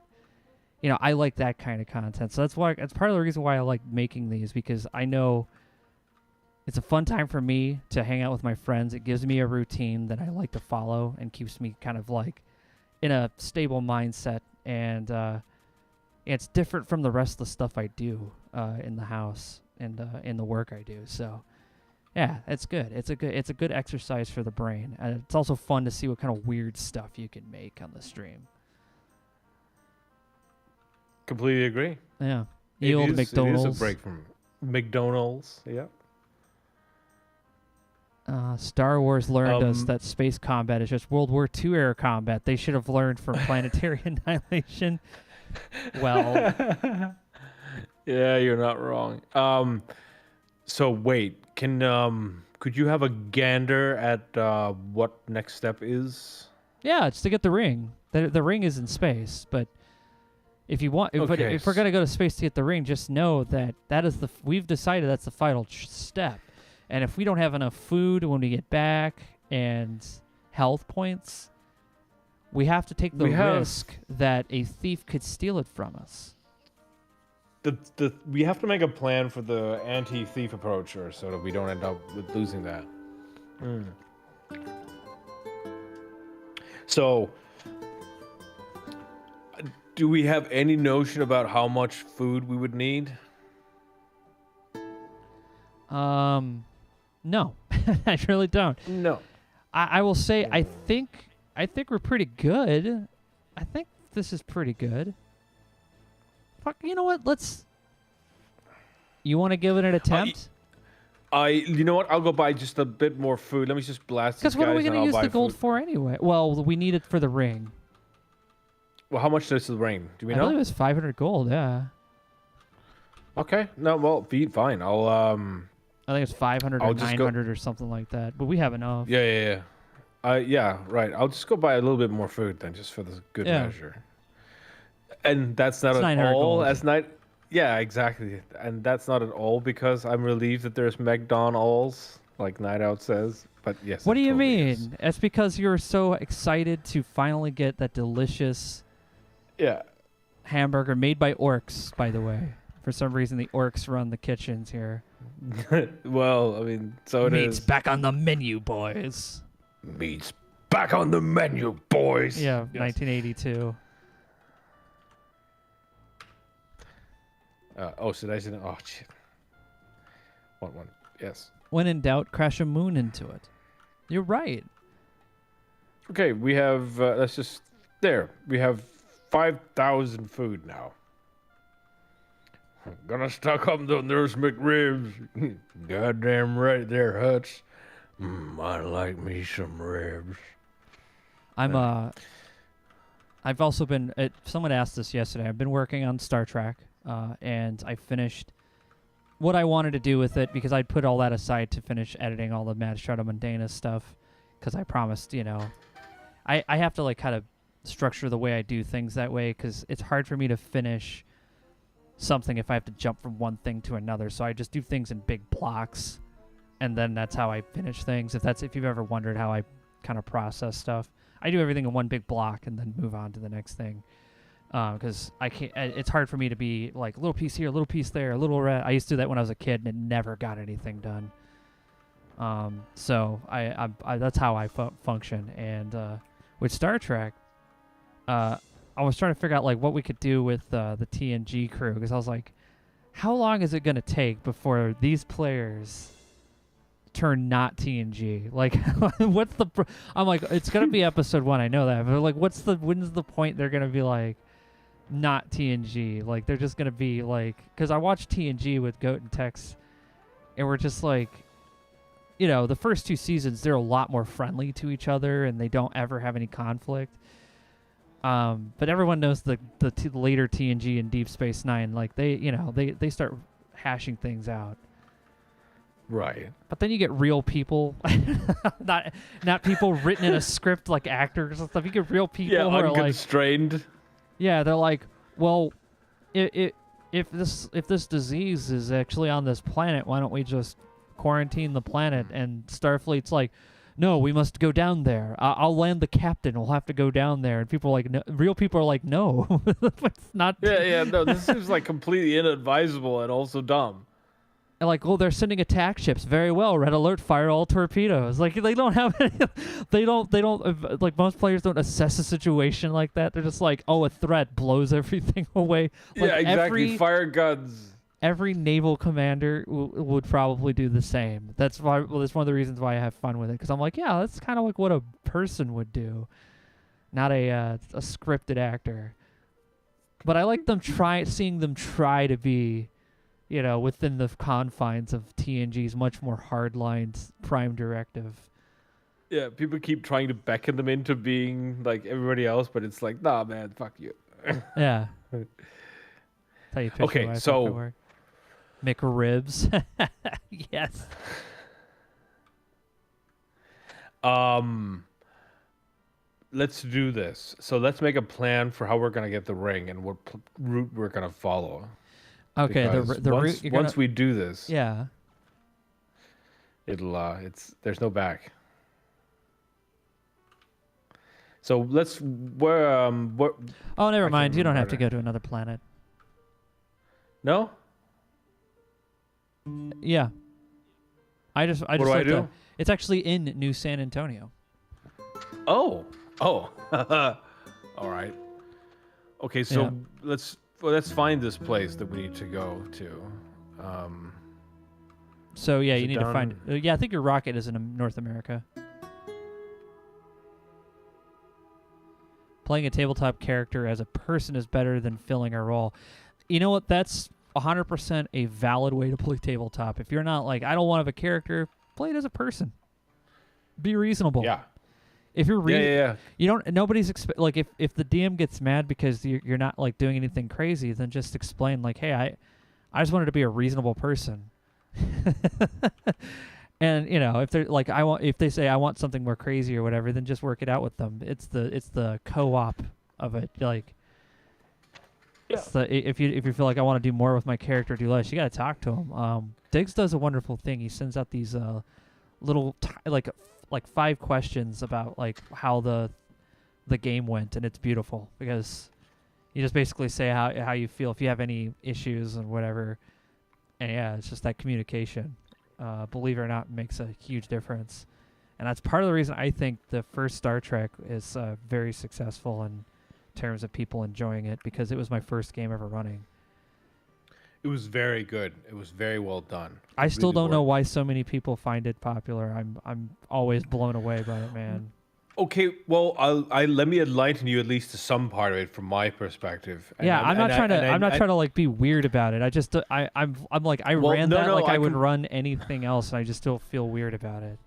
I like that kind of content. So that's part of the reason why I like making these, because I know it's a fun time for me to hang out with my friends. It gives me a routine that I like to follow and keeps me kind of like in a stable mindset. And it's different from the rest of the stuff I do in the house and in the work I do. So yeah, it's good. It's a good exercise for the brain. And it's also fun to see what kind of weird stuff you can make on the stream. Completely agree. Yeah. McDonald's. It is a break from McDonald's. Yeah. Star Wars learned us that space combat is just World War II era combat. They should have learned from Planetary Annihilation. Well, yeah, you're not wrong. So wait, could you have a gander at what next step is? Yeah, it's to get the ring. The ring is in space, but if you want, if we're gonna go to space to get the ring, just know that is we've decided that's the final step. And if we don't have enough food when we get back and health points, we have to take the risk that a thief could steal it from us. We have to make a plan for the anti-thief approacher so that we don't end up with losing that. So, do we have any notion about how much food we would need? No, I really don't. No. I will say I think we're pretty good. I think this is pretty good. Fuck, you know what? You want to give it an attempt? You know what? I'll go buy just a bit more food. Let me just blast these guys. Because what are we going to use the gold food for anyway? Well, we need it for the ring. Well, how much does the ring? Do we know? I believe it was 500 gold. Yeah. Okay. No. Well, fine. I think it's 500 or 900 or something like that. But we have enough. Yeah. Yeah. Right. I'll just go buy a little bit more food then, just for the good measure. And that's not at all. That's not. Yeah, exactly. And that's not at all because I'm relieved that there's McDonald's, like Night Out says. But yes. What do you mean? It's because you're so excited to finally get that delicious. Yeah. hamburger made by orcs, by the way. For some reason, the orcs run the kitchens here. Well, I mean, so it Meat's is. back on the menu, boys. Meat's back on the menu, boys. Yeah, Yes. 1982. So that's in. Oh shit. One. Yes. When in doubt, crash a moon into it. You're right. Okay, we have. Let's just. There. We have 5,000 food now. I'm gonna stock up the Nurse McRibs. Goddamn right there, Hutch. I like me some ribs. I've also been. Someone asked this yesterday. I've been working on Star Trek, and I finished what I wanted to do with it because I'd put all that aside to finish editing all the Mad Strata Mundanus stuff because I promised, I have to like kind of structure the way I do things that way because it's hard for me to finish something if I have to jump from one thing to another. So I just do things in big blocks, and then that's how I finish things. If you've ever wondered how I kind of process stuff, I do everything in one big block and then move on to the next thing. Because I can't. It's hard for me to be like a little piece here, a little piece there, a little red. I used to do that when I was a kid, and it never got anything done. So I that's how I function. And with Star Trek, I was trying to figure out like what we could do with the TNG crew because I was like, how long is it gonna take before these players turn not TNG? Like, what's the? I'm like, it's gonna be episode 1. I know that, but like, when's the point they're gonna be like not TNG? Like, they're just gonna be like, because I watched TNG with Goat and Tex, and we're just like, the first 2 seasons they're a lot more friendly to each other, and they don't ever have any conflict. But everyone knows the later TNG and Deep Space Nine, like they start hashing things out. Right. But then you get real people, not people written in a script like actors and stuff. You get real people who are like, unconstrained. yeah, they're like, well, if this disease is actually on this planet, why don't we just quarantine the planet? And Starfleet's like, no, we must go down there. I'll land the captain. We'll have to go down there. And people are like, no, real people are like, no, it's not. No, this seems like completely inadvisable and also dumb. And like, oh, they're sending attack ships. Very well. Red alert. Fire all torpedoes. Like, they don't have any, they don't like, most players don't assess a situation like that. They're just like, oh, a threat blows everything away. Like, Yeah, exactly. Fire guns. Every naval commander would probably do the same. That's why. Well, that's one of the reasons why I have fun with it, because I'm like, yeah, that's kind of like what a person would do, not a scripted actor. But I like seeing them try to be, within the confines of TNG's much more hard-lined Prime Directive. Yeah, people keep trying to beckon them into being like everybody else, but it's like, nah, man, fuck you. Yeah. How you picture Okay, life so after work. McRibs. Yes. Let's do this. So let's make a plan for how we're gonna get the ring and what route we're gonna follow. Okay, Because the once, route. once we do this, Yeah. it'll there's no back. So let's what? Oh, never I mind. can't You don't have remember to go to another planet. No. Yeah. I just What do I like do? it's actually in New San Antonio. Oh. All right. Okay, so Yeah. let's find this place that we need to go to. So yeah, Is you it need to find. down- Yeah, I think your rocket is in North America. Playing a tabletop character as a person is better than filling a role. You know what? That's 100% a valid way to play tabletop. If you're not like, I don't want to have a character, play it as a person. Be reasonable. Yeah. If you're Yeah. you don't. Nobody's like if the DM gets mad because you're not like doing anything crazy, then just explain like, hey, I just wanted to be a reasonable person. And if they're like, if they say I want something more crazy or whatever, then just work it out with them. It's the co-op of it. Like, it's if you feel like I want to do more with my character, do less, you got to talk to him. Diggs does a wonderful thing. He sends out these little like 5 questions about like how the game went, and it's beautiful because You just basically say how you feel if you have any issues and whatever. And yeah, it's just that communication. Believe it or not, makes a huge difference. And that's part of the reason I think the first Star Trek is very successful in terms of people enjoying it, because it was my first game ever running. It was very good. It was very well done. I still really don't know worked. why so many people find it popular. I'm always blown away by it, man. Okay, well, I let me enlighten you at least to some part of it from my perspective. Yeah, I'm not trying to like be weird about it. I just I'm like I Well, ran no, that no, like I would can- run anything else, and I just don't feel weird about it.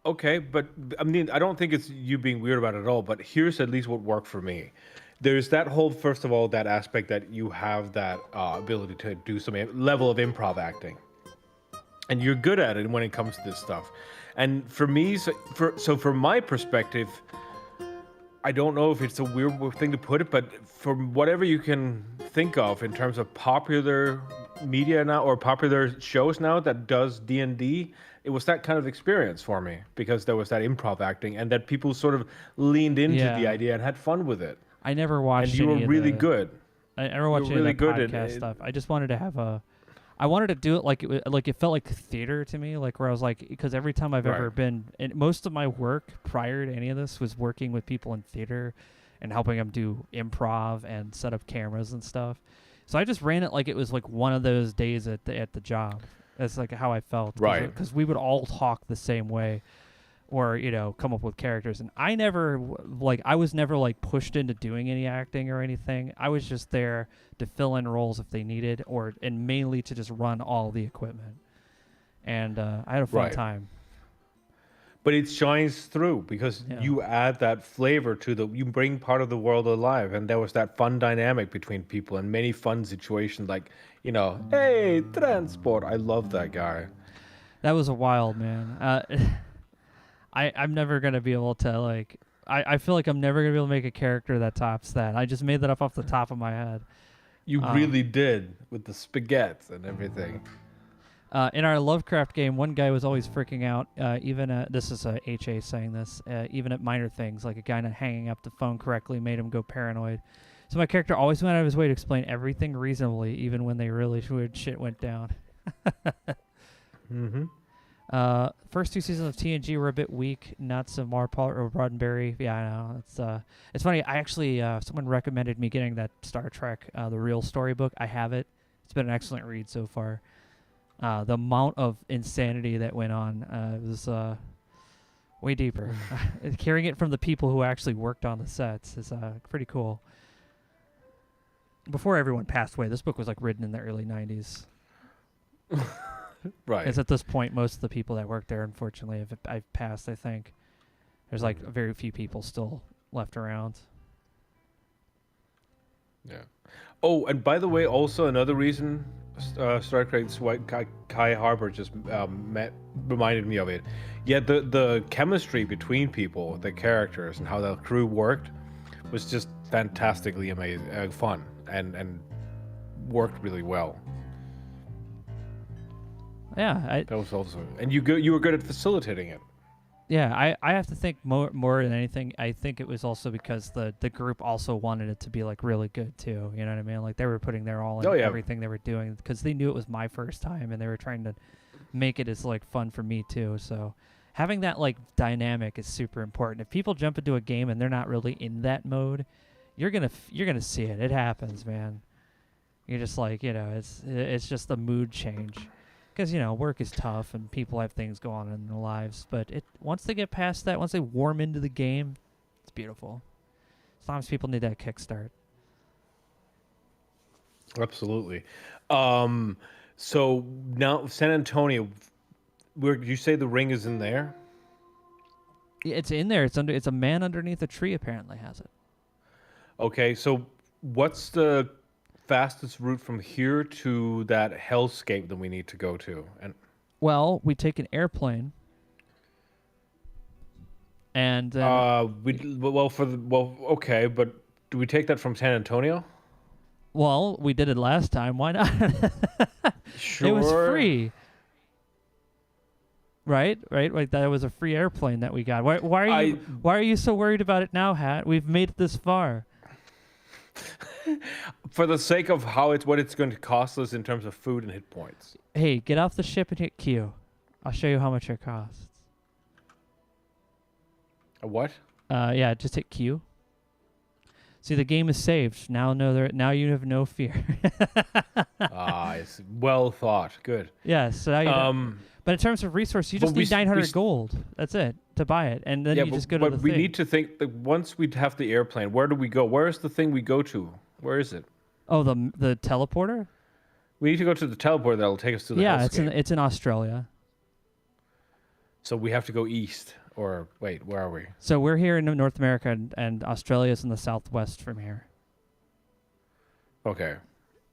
Okay, but I mean, I don't think it's you being weird about it at all, but here's at least what worked for me. There's that whole, first of all, that aspect that you have that ability to do some level of improv acting. And you're good at it when it comes to this stuff. And for me, from my perspective, I don't know if it's a weird thing to put it, but from whatever you can think of in terms of popular media now or popular shows now that does D&D, it was that kind of experience for me because there was that improv acting and that people sort of leaned into the Yeah. idea and had fun with it. I never watched. And you were any of really the, good. I never watched You were any really of the good at podcast it. stuff. I just wanted to have a. I wanted to do it like it felt like theater to me, like where I was like, because every time I've ever Right. been, and most of my work prior to any of this was working with people in theater, and helping them do improv and set up cameras and stuff. So I just ran it like it was like one of those days at the job. That's like how I felt, Right. Because we would all talk the same way, or come up with characters, and I never I was never like pushed into doing any acting or anything. I was just there to fill in roles if they needed, and mainly to just run all the equipment. And I had a fun Right. time. But it shines through because Yeah. you add that flavor to you bring part of the world alive. And there was that fun dynamic between people and many fun situations like, hey, transport. I love that guy. That was a wild, man. I'm never gonna be able to like. I feel like I'm never gonna be able to make a character that tops that. I just made that up off the top of my head. You really did with the spaghetti and everything. In our Lovecraft game, one guy was always freaking out. This is HA saying this. Even at minor things, like a guy not hanging up the phone correctly made him go paranoid. So my character always went out of his way to explain everything reasonably, even when they really weird shit went down. Mm-hmm. First two seasons of TNG were a bit weak. Not so Marpol or Roddenberry. Yeah, I know. It's funny. I actually someone recommended me getting that Star Trek, the real storybook. I have it. It's been an excellent read so far. The amount of insanity that went on was way deeper. Hearing it from the people who actually worked on the sets is pretty cool. Before everyone passed away, this book was like written in the early 90s. Right. Because at this point, most of the people that worked there, unfortunately, I've passed, I think. There's like very few people still left around. Yeah. Oh, and by the way, also another reason Star Trek's Kai Harbor just reminded me of it. Yeah, the chemistry between people, the characters, and how the crew worked was just fantastically amazing, fun, and worked really well. Yeah, That was also, and you were good at facilitating it. Yeah, I have to think more than anything. I think it was also because the group also wanted it to be like really good too. You know what I mean? Like they were putting their all in everything they were doing because they knew it was my first time and they were trying to make it as like fun for me too. So having that like dynamic is super important. If people jump into a game and they're not really in that mode, you're gonna see it. It happens, man. You're just like it's just a mood change. Because, work is tough and people have things going on in their lives. But once they get past that, once they warm into the game, it's beautiful. Sometimes people need that kickstart. Absolutely. So now San Antonio, where did you say the ring is in there? Yeah, it's in there. It's a man underneath a tree apparently has it. Okay, so what's the fastest route from here to that hellscape that we need to go to? And we take an airplane. And okay, but do we take that from San Antonio? Well, we did it last time. Why not? Sure. It was free. Right? Like that was a free airplane that we got. Why are you so worried about it now, Hatt? We've made it this far. For the sake of what it's going to cost us in terms of food and hit points. Hey, get off the ship and hit Q. I'll show you how much it costs. A what? Yeah, just hit Q. See, the game is saved. Now you have no fear. It's well thought. Good. Yeah, so now you don't. But in terms of resource, you just need 900 gold. That's it to buy it, and then you just go to the But we thing. need to think that once we have the airplane, where do we go? Where is the thing we go to? Where is it? Oh, the teleporter? We need to go to the teleporter that'll take us to the hellscape. it's in Australia. So we have to go east. Or wait, where are we? So we're here in North America, and Australia's in the southwest from here. Okay.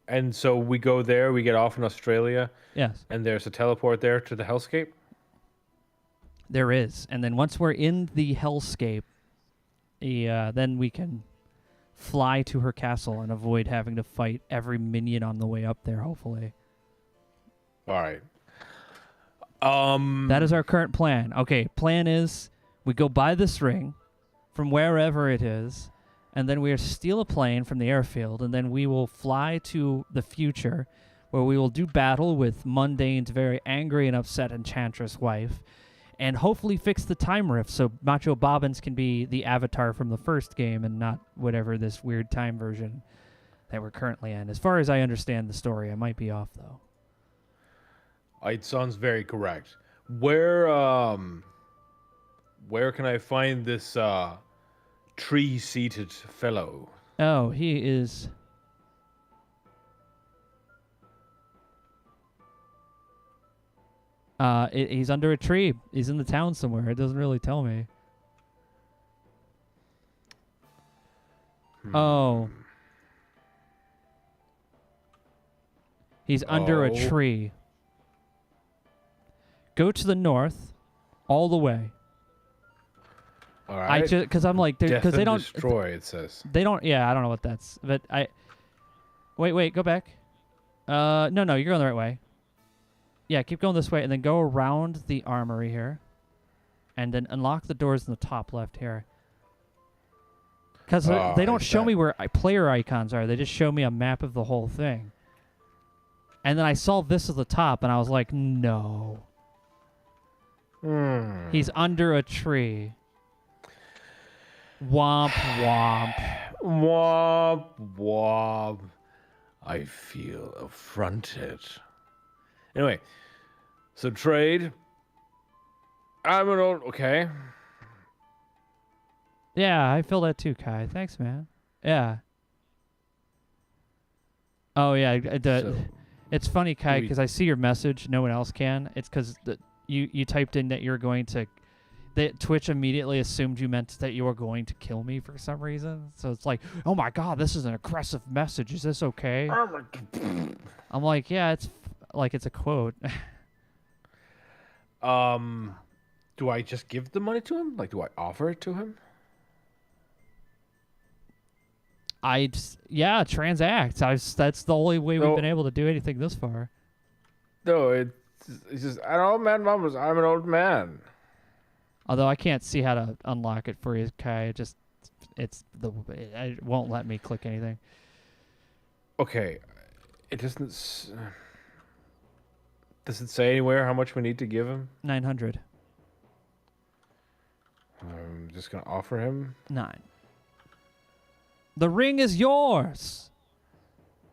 And so we go there, we get off in Australia, Yes, and there's a teleport there to the hellscape? there is. And then once we're in the hellscape, then we can fly to her castle and avoid having to fight every minion on the way up there, hopefully. All right. That is our current plan. Okay, plan is we go buy this ring from wherever it is, and then we steal a plane from the airfield, and then we will fly to the future, where we will do battle with Mundane's very angry and upset enchantress wife, and hopefully fix the time rift so Macho Bobbins can be the avatar from the first game and not whatever this weird time version that we're currently in. As far as I understand the story, I might be off, though. It sounds very correct. Where can I find this tree-seated fellow? Oh, he is... he's under a tree. He's in the town somewhere. It doesn't really tell me. Oh. He's under a tree. Go to the north, all the way. All right. Because I'm like, because they don't destroy. It says they don't. Yeah, I don't know what that's. But wait, go back. No, you're going the right way. Yeah, keep going this way, and then go around the armory here, and then unlock the doors in the top left here. Because they don't show me where player icons are. They just show me a map of the whole thing. And then I saw this at the top, and I was like, no. He's under a tree. Womp womp. Womp womp. I feel affronted. Anyway, so trade. Okay. Yeah, I feel that too, Kai. Thanks, man. Yeah. Oh yeah, it's funny, Kai, because I see your message. No one else can. It's because you typed in that you're going to. That Twitch immediately assumed you meant that you were going to kill me for some reason. So it's like, oh my god, this is an aggressive message. Is this okay? I'm like, yeah, it's like it's a quote. Do I just give the money to him? Like, do I offer it to him? Transact. That's the only way we've been able to do anything this far. No, it's just an old man, mamas. I'm an old man. Although I can't see how to unlock it for you, Kai. It won't let me click anything. Okay, it doesn't. Does it say anywhere how much we need to give him? 900. I'm just gonna offer him 9. The ring is yours.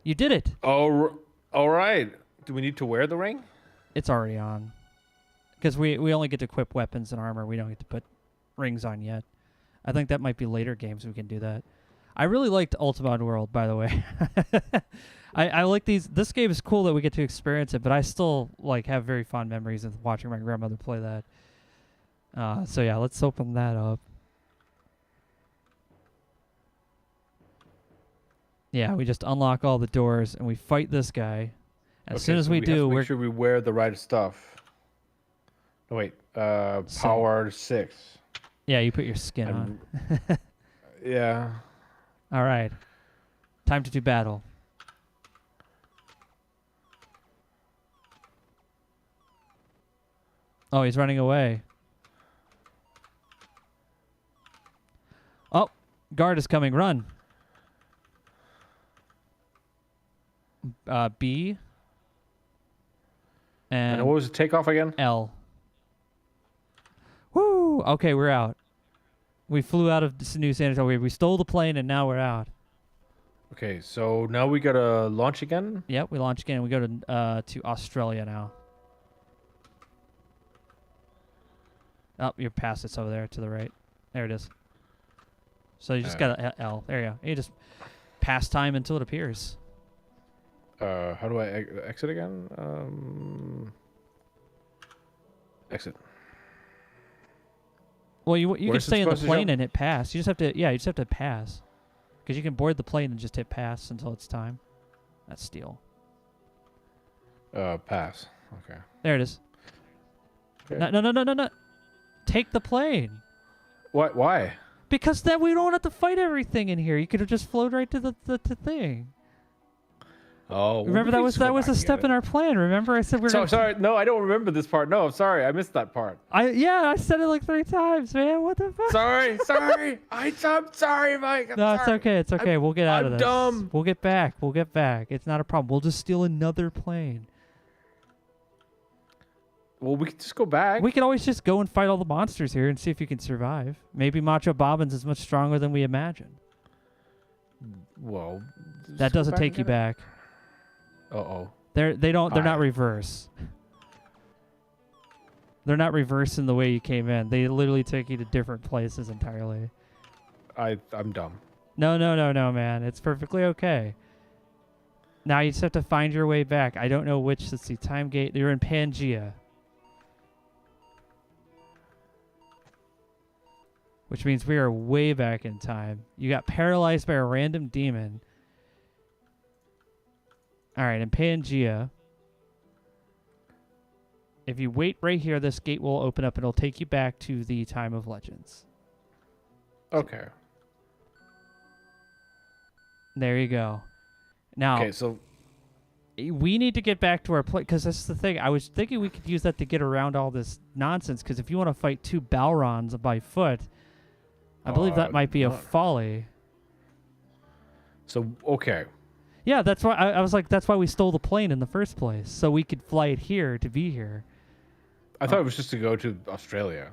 You did it. Oh, all right. Do we need to wear the ring? It's already on. Because we only get to equip weapons and armor. We don't get to put rings on yet. I think that might be later games we can do that. I really liked Ultima World, by the way. I like these. This game is cool that we get to experience it, but I still have very fond memories of watching my grandmother play that. So yeah, let's open that up. Yeah, we just unlock all the doors and we fight this guy. As soon as we do, make sure we wear the right stuff. No, wait. Power 6. Yeah, you put your skin on. Yeah. All right. Time to do battle. Oh, he's running away. Oh, guard is coming. Run. B And and what was the takeoff again? L. Woo! Okay, we're out. We flew out of New San Antonio. We stole the plane, and now we're out. Okay, so now we gotta launch again. Yep, we launch again. We go to Australia now. Oh, you're past it's over there to the right. There it is. So you just got a L. There you go. You just pass time until it appears. How do I exit again? Exit. Well, you can Where's it stay in the supposed to plane jump? and hit pass. You just have to, yeah, you just have to pass. Because you can board the plane and just hit pass until it's time. That's steal. Pass. Okay. There it is. Okay. No. Take the plane. What? Why? Because then we don't have to fight everything in here. You could have just flown right to the thing. Oh. Remember that was a step in our plan. Remember I said we're So gonna sorry. No, I don't remember this part. No, I'm sorry. I missed that part. I said it like 3 times, man. What the fuck? Sorry. I'm sorry, Mike. I'm No, sorry. it's okay. We'll get out of I'm this. dumb. We'll get back. It's not a problem. We'll just steal another plane. Well, we can just go back. We can always just go and fight all the monsters here and see if you can survive. Maybe Macho Bobbins is much stronger than we imagined. Well, That doesn't take you back. Uh-oh. They're not reverse. They're not reverse in the way you came in. They literally take you to different places entirely. I'm dumb. No, man. It's perfectly okay. Now you just have to find your way back. I don't know which. Let's see. Time gate. You're in Pangea. Which means we are way back in time. You got paralyzed by a random demon. Alright, in Pangea. If you wait right here, this gate will open up and it'll take you back to the Time of Legends. Okay. There you go. Now, Okay, so we need to get back to our place, because that's the thing. I was thinking we could use that to get around all this nonsense, because if you want to fight 2 Balrons by foot, I believe that might be a folly. So okay. Yeah, that's why I was like, that's why we stole the plane in the first place, so we could fly it here to be here. I thought it was just to go to Australia.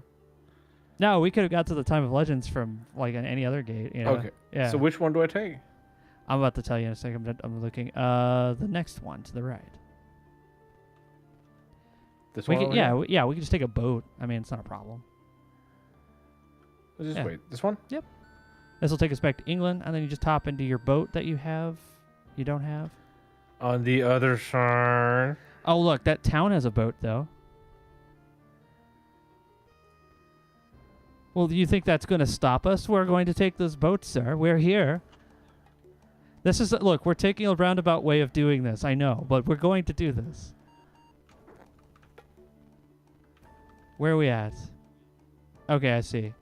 No, we could have got to the Time of Legends from like on any other gate. You know? Okay. Yeah. So which one do I take? I'm about to tell you in a second. I'm looking. The next one to the right. This We one? could, over here? we could just take a boat. I mean, it's not a problem. Let's just Yeah. wait. This one? This will take us back to England, and then you just hop into your boat that you have. You don't have. On the other side. Oh, look, that town has a boat, though. Well, do you think that's going to stop us? We're going to take those boats, sir. We're here. This is, look, we're taking a roundabout way of doing this. I know, but we're going to do this. Where are we at? Okay, I see.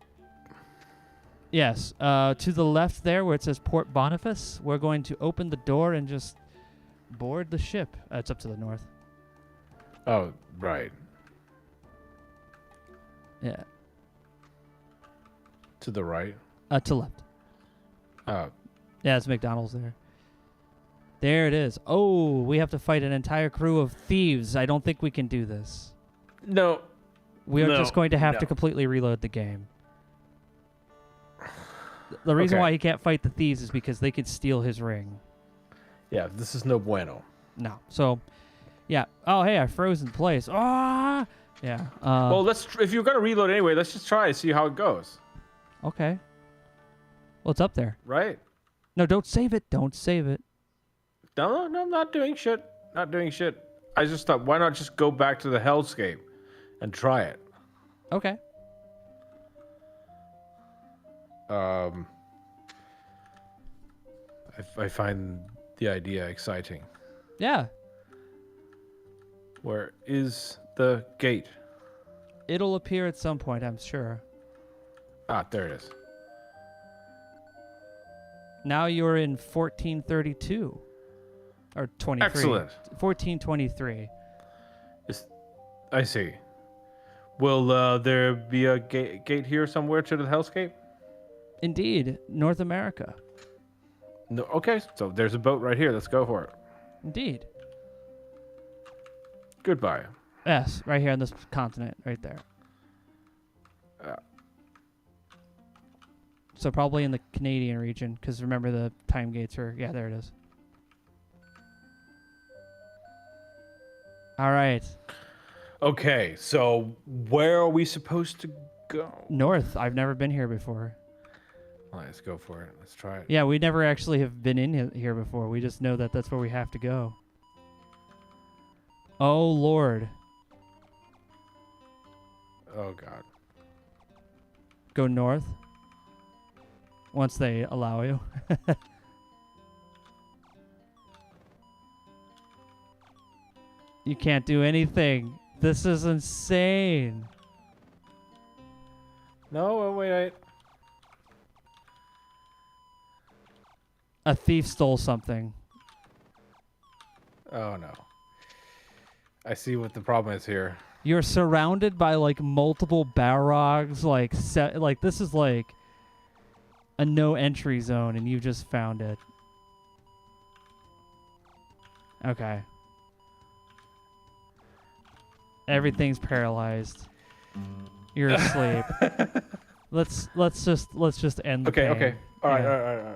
Yes, to the left there where it says Port Boniface, we're going to open the door and just board the ship. It's up to the north. Oh, right. Yeah. To the right. To left. Oh. Yeah, it's McDonald's there. There it is. Oh, we have to fight an entire crew of thieves. I don't think we can do this. No. We are No, just going to have to no. completely reload the game. The reason Okay. why he can't fight the thieves is because they could steal his ring. Yeah, this is no bueno. No. So, yeah. Oh, hey, I froze in place. Ah! Yeah. Well, if you're going to reload anyway, let's just try and see how it goes. Okay. Well, it's up there. Right? No, don't save it. Don't save it. No, I'm not doing shit. Not doing shit. I just thought, why not just go back to the hellscape and try it? Okay. I find the idea exciting. Yeah. Where is the gate? It'll appear at some point, I'm sure. Ah, there it is. Now you're in 1432. Or 23. Excellent. 1423. I see. Will there be a gate here somewhere to the hellscape? Indeed. North America. No. Okay, so there's a boat right here. Let's go for it. Indeed. Goodbye. Yes, right here on this continent, right there. So probably in the Canadian region, because remember the time gates are... Yeah, there it is. All right. Okay, so where are we supposed to go? North. I've never been here before. Let's go for it. Let's try it. Yeah, we never actually have been in here before. We just know that that's where we have to go. Oh, Lord. Oh, God. Go north. Once they allow you. You can't do anything. This is insane. No, wait. A thief stole something. Oh, no. I see what the problem is here. You're surrounded by like multiple Balrogs, like this is like a no entry zone, and you just found it. Okay. Everything's paralyzed. You're asleep. Let's just end the pain. Okay. All right.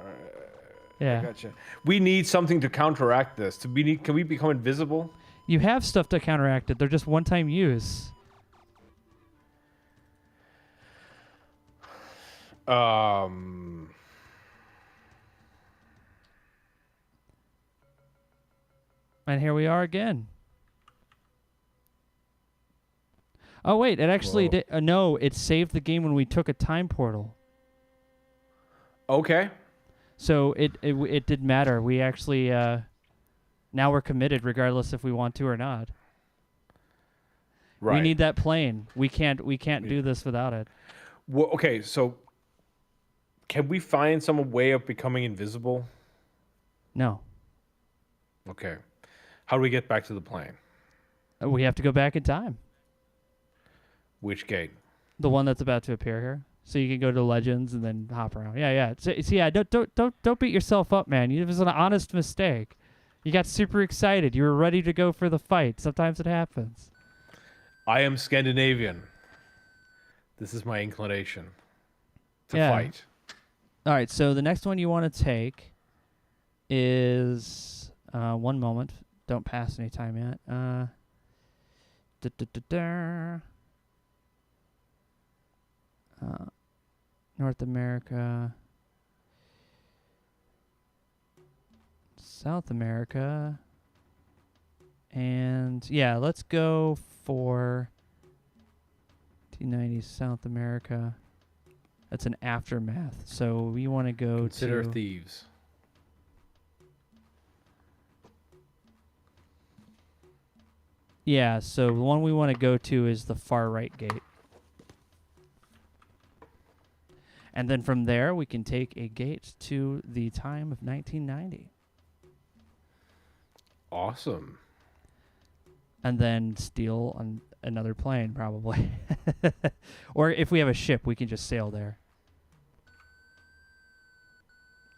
Yeah. I gotcha. We need something to counteract this. Can we become invisible? You have stuff to counteract it. They're just one-time use. And here we are again. Oh wait, it actually did. No, it saved the game when we took a time portal. Okay. So it didn't matter. We actually now we're committed, regardless if we want to or not. Right. We need that plane. We can't do this without it. Well, okay, so can we find some way of becoming invisible? No. Okay. How do we get back to the plane? We have to go back in time. Which gate? The one that's about to appear here. So you can go to Legends and then hop around. Yeah. So yeah, don't beat yourself up, man. It was an honest mistake. You got super excited. You were ready to go for the fight. Sometimes it happens. I am Scandinavian. This is my inclination to fight. All right, so the next one you want to take is one moment. Don't pass any time yet. North America, South America, and yeah, let's go for T90 South America. That's an aftermath. So we want to go Consider to thieves. Yeah, so the one we want to go to is the far right gate. And then from there, we can take a gate to the time of 1990. Awesome. And then steal another plane, probably. Or if we have a ship, we can just sail there.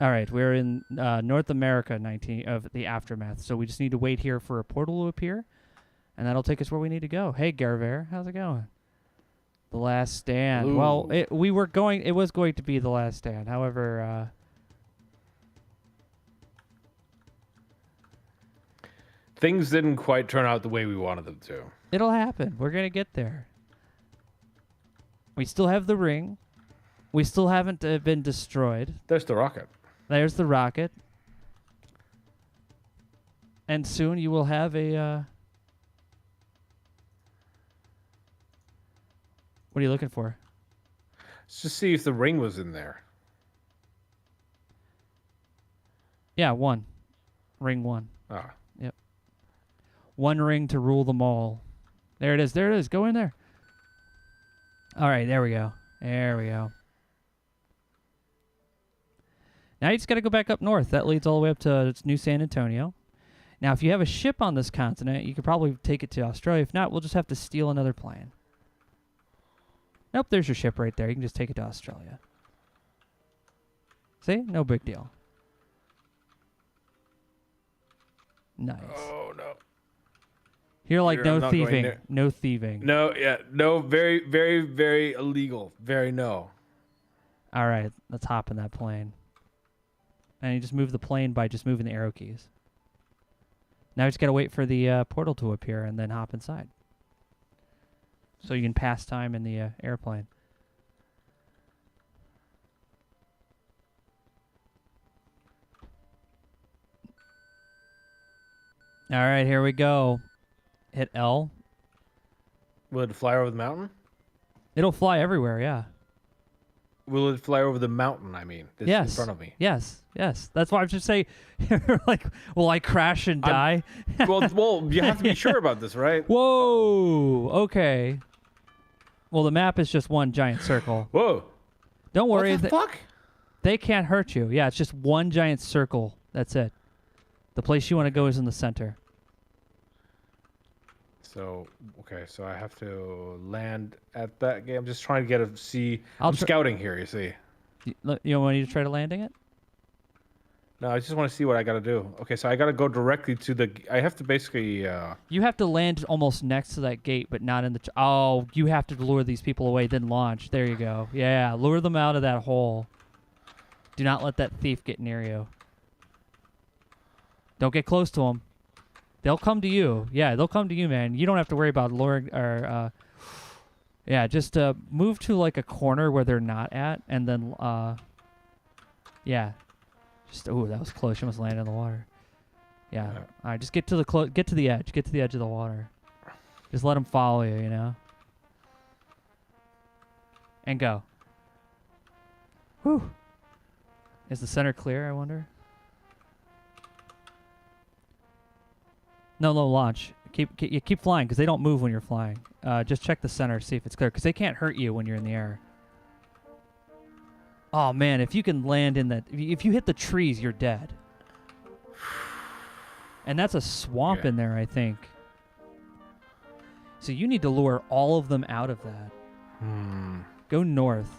All right, we're in North America 19 of the aftermath. So we just need to wait here for a portal to appear, and that'll take us where we need to go. Hey, Garver, how's it going? The Last Stand. Ooh. Well, it was going to be The Last Stand. However, things didn't quite turn out the way we wanted them to. it'll happen. We're going to get there. We still have the ring. We still haven't been destroyed. There's the rocket. There's the rocket. And soon you will have a... What are you looking for? Let's just see if the ring was in there. Yeah, one. Ring one. Ah. Yep. One ring to rule them all. There it is. There it is. Go in there. All right, there we go. There we go. Now you just got to go back up north. That leads all the way up to New San Antonio. Now, if you have a ship on this continent, you could probably take it to Australia. If not, we'll just have to steal another plane. Nope, there's your ship right there. You can just take it to Australia. See? No big deal. Nice. Oh no. You're like, Here, I'm no not going thieving. there. No thieving. No, yeah, no, very, very, very illegal. Very no. All right, let's hop in that plane. And you just move the plane by just moving the arrow keys. Now you just got to wait for the portal to appear and then hop inside. So you can pass time in the airplane. All right, here we go. Hit L. Will it fly over the mountain? It'll fly everywhere, yeah. Will it fly over the mountain? I mean, that's Yes. in front of me. Yes, yes. That's why I should say, like, will I crash and die? well, you have to be sure about this, right? Whoa, okay. Well, the map is just one giant circle. Whoa. Don't worry. What the fuck? They can't hurt you. Yeah, it's just one giant circle. That's it. The place you want to go is in the center. So, okay, so I have to land at that game. I'm just trying to get a see. I'll I'm tr- scouting here, you see. You want me to try to landing it? No, I just want to see what I got to do. Okay, so I got to go directly to the... I have to basically... You have to land almost next to that gate, but not in the... Oh, you have to lure these people away, then launch. There you go. Yeah, lure them out of that hole. Do not let that thief get near you. Don't get close to them. They'll come to you. Yeah, they'll come to you, man. You don't have to worry about luring or... yeah, just move to like a corner where they're not at, and then... yeah. Just... Ooh, that was close. She almost landed in the water. Yeah. All right, just get to the get to the edge. Get to the edge of the water. Just let them follow you, you know? And go. Whew. Is the center clear, I wonder? No, launch. Keep flying, because they don't move when you're flying. Just check the center, see if it's clear, because they can't hurt you when you're in the air. Oh, man, if you can land in that... If you hit the trees, you're dead. And that's a swamp in there, I think. So you need to lure all of them out of that. Go north.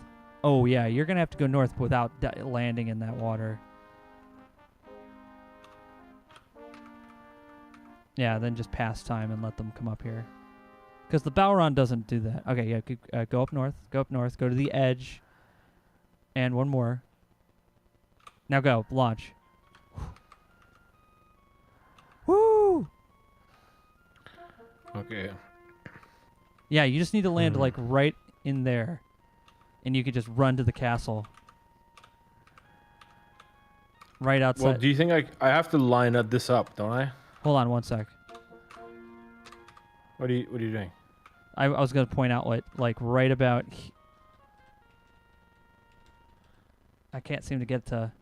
Oh, yeah, you're going to have to go north without landing in that water. Yeah, then just pass time and let them come up here. Because the Balron doesn't do that. Okay, yeah, go up north. Go up north. Go to the edge. And one more. Now go. Launch. Woo! Okay. Yeah, you just need to land like right in there. And you could just run to the castle. Right outside. Well, do you think I have to line this up, don't I? Hold on one sec. What are you doing? I was going to point out what, like, right about... I can't seem to get to...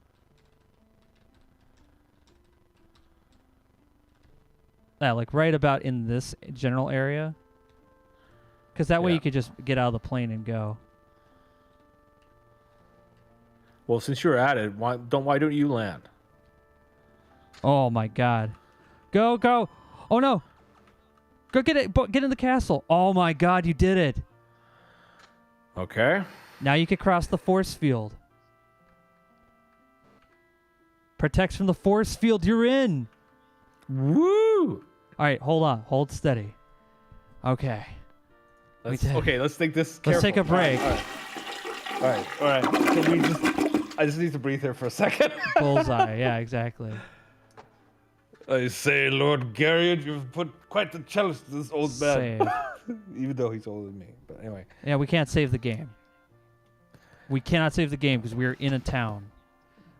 Yeah, like right about in this general area. Because that way you could just get out of the plane and go. Well, since you're at it, why don't you land? Oh my god. Go! Oh no! Go get it! Get in the castle! Oh my god, you did it! Okay. Now you can cross the force field. Protects from the force field, you're in! Woo! Alright, hold on. Hold steady. Okay. Let's take this Let's take a break. All right. Can we I just need to breathe here for a second. Bullseye, yeah, exactly. I say, Lord Garriott, you've put quite the challenge to this old man. Save. Even though he's older than me. But anyway. Yeah, we can't save the game. We cannot save the game because we're in a town.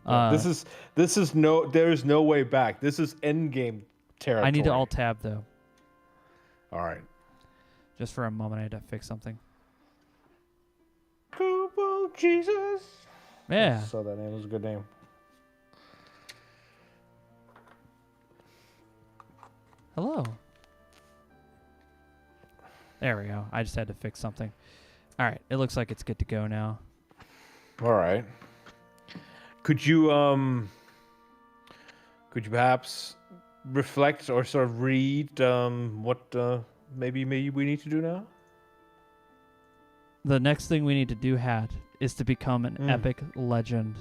There is no way back. This is end game territory. I need to alt tab though. All right. Just for a moment, I had to fix something. Kobo Jesus. Yeah. I saw that name. It was a good name. Hello. There we go. I just had to fix something. All right. It looks like it's good to go now. All right. Could you perhaps reflect or sort of read what maybe we need to do now? The next thing we need to do, Hatt, is to become an epic legend.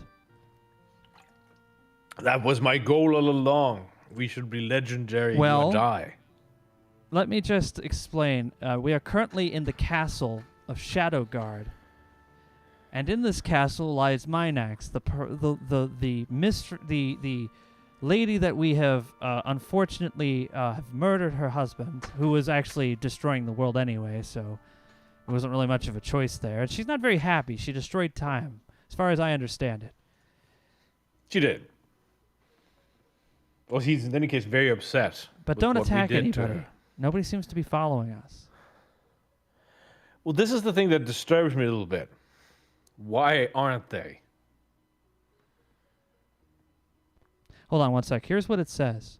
That was my goal all along. We should be legendary Well- or die. Let me just explain. We are currently in the castle of Shadowguard. And in this castle lies Minax, the lady that we have unfortunately have murdered her husband, who was actually destroying the world anyway, so it wasn't really much of a choice there. And she's not very happy. She destroyed time, as far as I understand it. She did. Well, he's in any case very upset. But with don't what we attack did to anybody. her. Nobody seems to be following us. Well, this is the thing that disturbs me a little bit. Why aren't they? Hold on one sec. Here's what it says.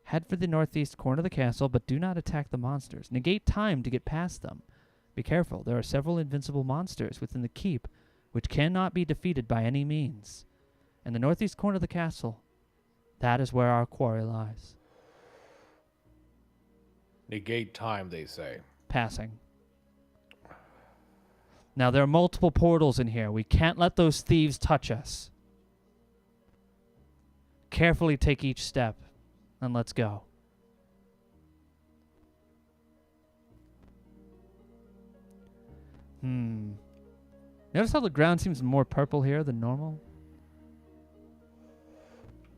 Head for the northeast corner of the castle, but do not attack the monsters. Negate time to get past them. Be careful. There are several invincible monsters within the keep, which cannot be defeated by any means. In the northeast corner of the castle, that is where our quarry lies. Negate time, they say. Passing. Now, there are multiple portals in here. We can't let those thieves touch us. Carefully take each step, and let's go. Notice how the ground seems more purple here than normal?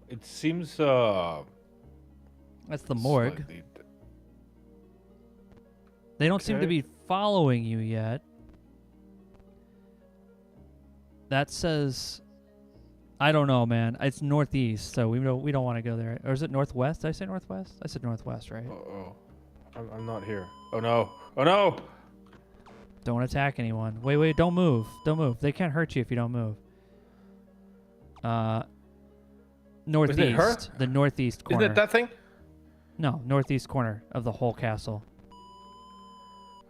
It seems That's the morgue. slightly They don't seem to Okay. be following you yet. That says, I don't know, man. It's northeast, so we don't want to go there. Or is it northwest? Did I say northwest? I said northwest, right? Uh-oh. I'm not here. Oh, no. Oh, no! Don't attack anyone. Wait, don't move. Don't move. They can't hurt you if you don't move. Northeast. Isn't it her? The northeast corner. Isn't it that thing? No, northeast corner of the whole castle.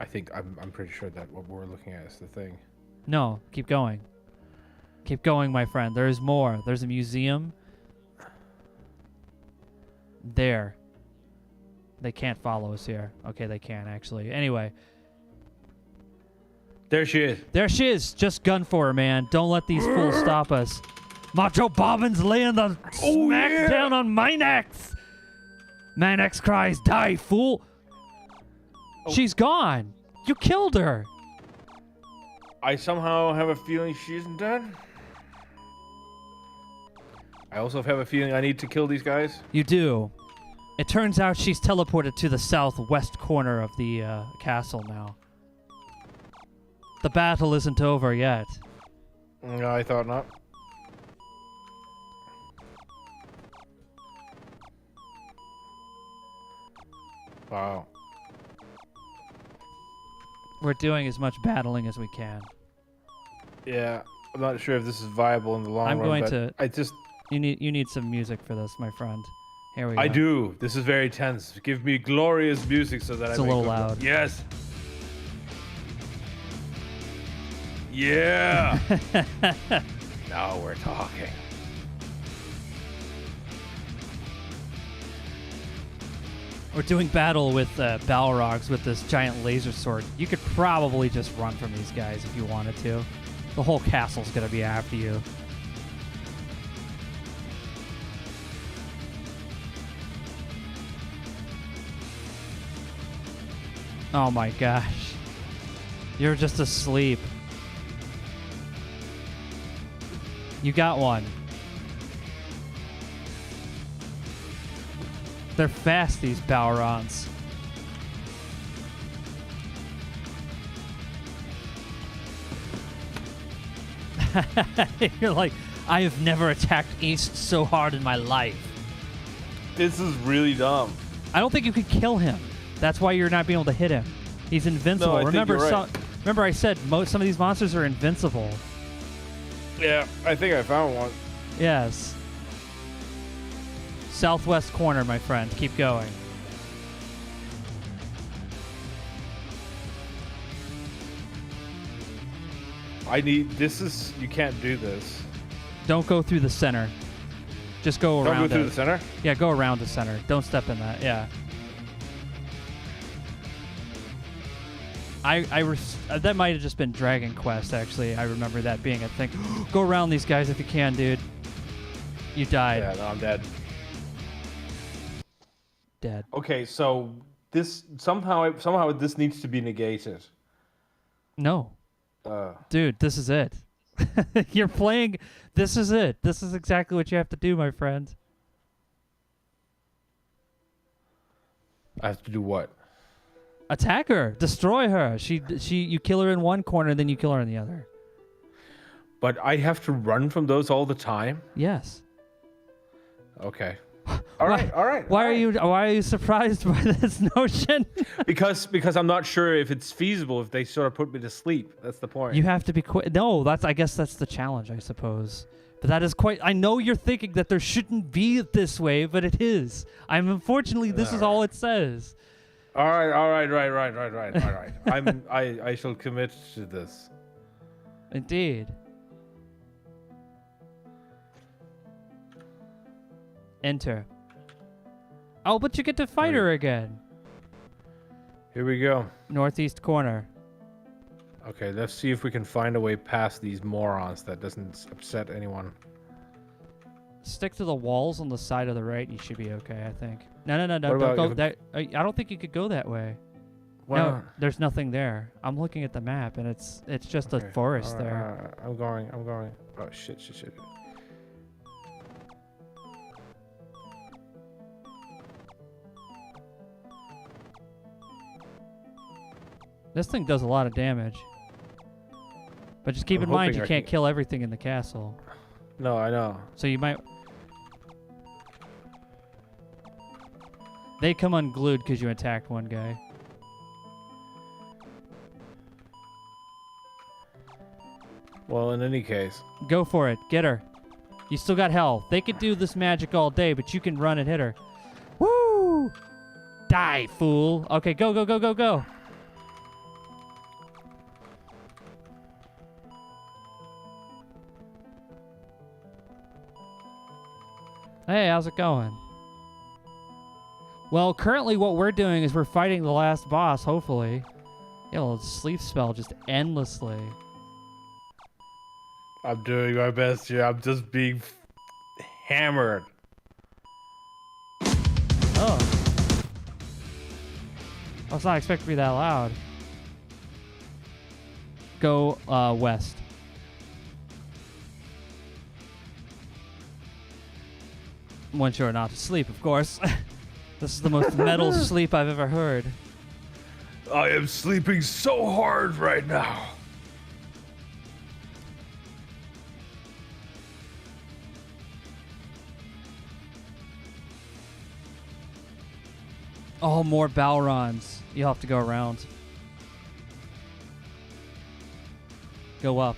I think I'm pretty sure that what we're looking at is the thing. No, keep going. Keep going, my friend. There is more. There's a museum. There. They can't follow us here. Okay, they can, actually. Anyway. There she is. There she is. Just gun for her, man. Don't let these fools stop us. Macho Bobbin's laying the smack down on Minax. Minax cries, die, fool. Oh. She's gone. You killed her. I somehow have a feeling she isn't dead. I also have a feeling I need to kill these guys. You do. It turns out she's teleported to the southwest corner of the castle now. The battle isn't over yet. No, I thought not. Wow. We're doing as much battling as we can. Yeah, I'm not sure if this is viable in the long I'm run. going but to- I just. You need some music for this, my friend. Here we go. I do. This is very tense. Give me glorious music so that It's I a make little good- loud. Yes. Yeah. Now we're talking. We're doing battle with Balrogs with this giant laser sword. You could probably just run from these guys if you wanted to. The whole castle's gonna be after you. Oh my gosh. You're just asleep. You got one. They're fast, these Balrons. You're like, I have never attacked East so hard in my life. This is really dumb. I don't think you could kill him. That's why you're not being able to hit him. He's invincible. No, I think remember, you're right. remember I said some of these monsters are invincible. Yeah, I think I found one. Yes. Southwest corner, my friend. Keep going. You can't do this. Don't go through the center. Just go Don't around go through it. the center? Yeah, go around the center. Don't step in that. Yeah. That might have just been Dragon Quest, actually. I remember that being a thing. Go around these guys if you can, dude. You died. Yeah, no, I'm dead. dead. Okay, so this somehow this needs to be negated. No, Uh, dude, this is it. You're playing. This is it. This is exactly what you have to do, my friend. I have to do what? Attack her. Destroy her. You kill her in one corner, then you kill her in the other. But I have to run from those all the time? Yes. Okay. All right. Why are you surprised by this notion? because I'm not sure if it's feasible if they sort of put me to sleep. That's the point. You have to be quick. No, I guess that's the challenge, I suppose. But that is quite. I know you're thinking that there shouldn't be it this way, but it is. Unfortunately, this is all it says. All right. I shall commit to this. Indeed. Enter. Oh, but you get to fight her again. Here we go. Northeast corner. Okay, let's see if we can find a way past these morons that doesn't upset anyone. Stick to the walls on the side of the right. You should be okay, I think. No. What Don't about go if that. I don't think you could go that way. Why No, not? there's nothing there. I'm looking at the map, and it's just a forest there. I'm going. Oh, shit. This thing does a lot of damage. But just keep I'm in mind hoping you I can't can- kill everything in the castle. No, I know. So you might... They come unglued because you attacked one guy. Well, in any case. Go for it. Get her. You still got health. They could do this magic all day, but you can run and hit her. Woo! Die, fool. Okay, go. Hey, how's it going? Well, currently what we're doing is we're fighting the last boss, hopefully. Yeah, well, sleep spell just endlessly. I'm doing my best here. I'm just being hammered. Oh. I was not expecting to be that loud. Go west. Once you're not asleep, of course. This is the most metal sleep I've ever heard. I am sleeping so hard right now. Oh, more Balrons. You'll have to go around. Go up.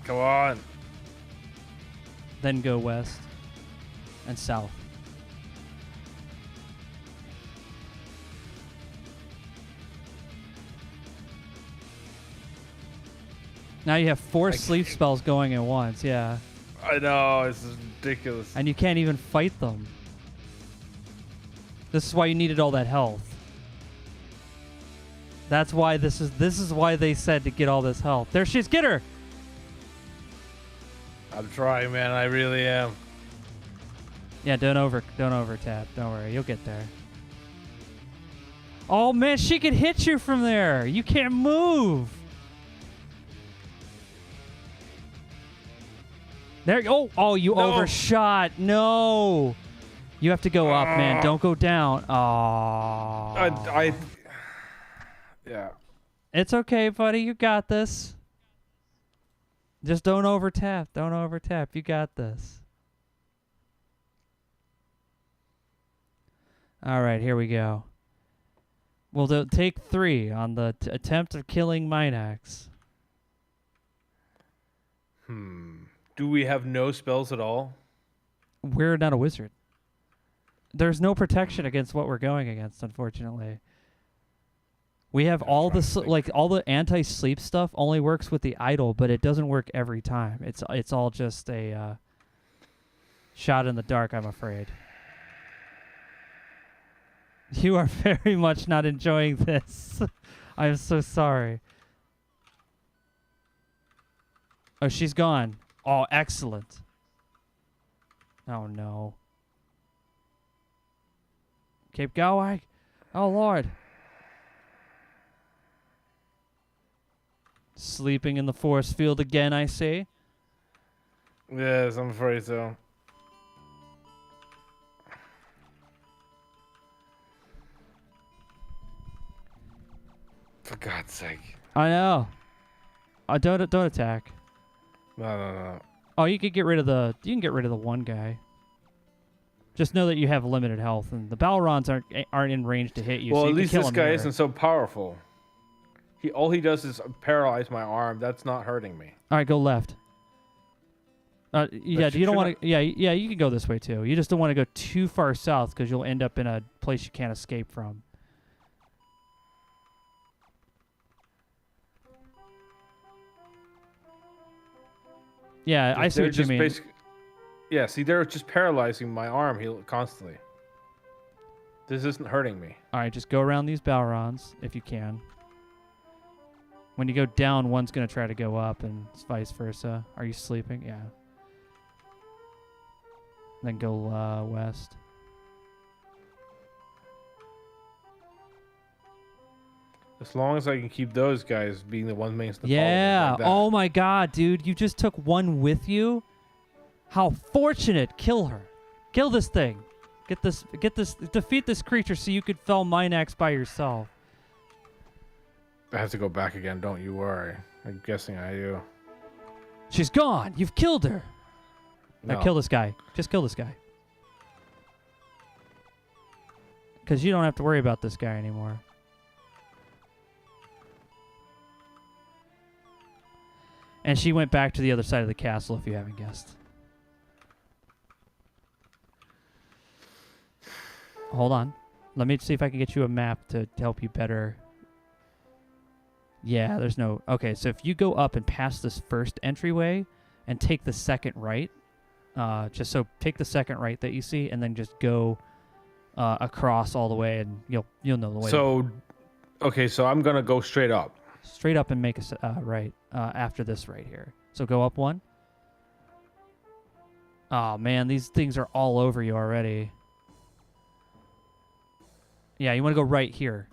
Come on. Then go west. And south. Now you have 4 sleep spells going at once, yeah. I know, this is ridiculous. And you can't even fight them. This is why you needed all that health. That's why this is why they said to get all this health. There she is, get her! I'm trying, man, I really am. Yeah, don't over tap. Don't worry, you'll get there. Oh man, she can hit you from there. You can't move. There. Oh, you overshot. No. You have to go up, man. Don't go down. Oh. Yeah. It's okay, buddy. You got this. Just don't over tap. Don't over tap. You got this. All right, here we go. We'll take 3 on the attempt of killing Minax. Do we have no spells at all? We're not a wizard. There's no protection against what we're going against, unfortunately. We have all the anti-sleep stuff only works with the idol, but it doesn't work every time. It's all just a shot in the dark, I'm afraid. You are very much not enjoying this. I'm so sorry. Oh, she's gone. Oh, excellent. Oh, no. Keep going. Oh, Lord. Sleeping in the force field again, I see. Yes, I'm afraid so. For God's sake. I know. Don't attack. No. Oh, you can get rid of the one guy. Just know that you have limited health, and the Balrons aren't in range to hit you. Well, so you at can least kill this him guy here. isn't so powerful. All he does is paralyze my arm. That's not hurting me. All right, go left. Yeah, you don't want to. Yeah, you can go this way too. You just don't want to go too far south because you'll end up in a place you can't escape from. Yeah, I see what you mean. Yeah, see, they're just paralyzing my arm constantly. This isn't hurting me. All right, just go around these Balrons if you can. When you go down, one's going to try to go up, and it's vice versa. Are you sleeping? Yeah. Then go west. As long as I can keep those guys being the ones making the Yeah. like that. Oh my God, dude! You just took one with you. How fortunate! Kill her. Kill this thing. Get this. Defeat this creature so you could fell mine axe by yourself. I have to go back again. Don't you worry. I'm guessing I do. She's gone. You've killed her. No. Now kill this guy. Just kill this guy. Because you don't have to worry about this guy anymore. And she went back to the other side of the castle, if you haven't guessed. Hold on. Let me see if I can get you a map to help you better. Yeah, there's no... Okay, so if you go up and pass this first entryway and take the second right, take the second right that you see and then just go across all the way and you'll know the way. So, okay, so I'm going to go straight up. Straight up and make a right after this right here. So go up one. Oh, man, these things are all over you already. Yeah, you want to go right here.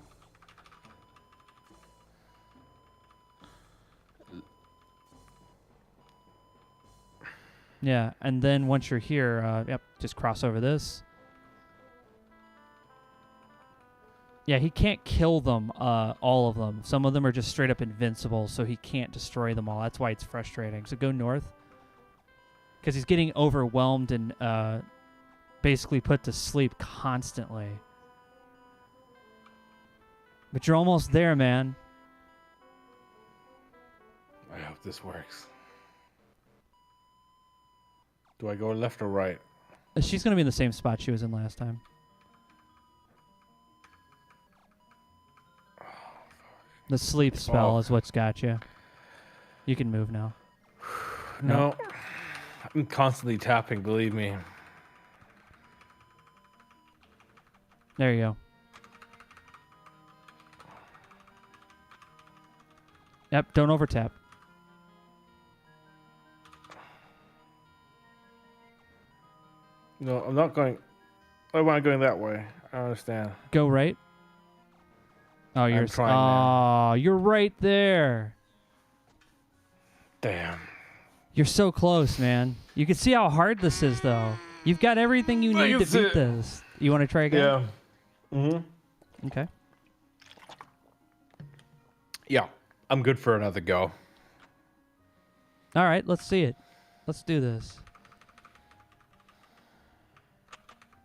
Yeah, and then once you're here, just cross over this. Yeah, he can't kill them, all of them. Some of them are just straight up invincible, so he can't destroy them all. That's why it's frustrating. So go north. Because he's getting overwhelmed and basically put to sleep constantly. But you're almost there, man. I hope this works. Do I go left or right? She's going to be in the same spot she was in last time. The sleep spell is what's got you. You can move now. No. I'm constantly tapping, believe me. There you go. Yep, don't overtap. No, I'm not going... I want going that way. I understand. Go right. Oh, you're trying now. Oh, you're right there. Damn. You're so close, man. You can see how hard this is, though. You've got everything you need to beat this. You want to try again? Yeah. Mm-hmm. Okay. Yeah. I'm good for another go. All right, let's see it. Let's do this.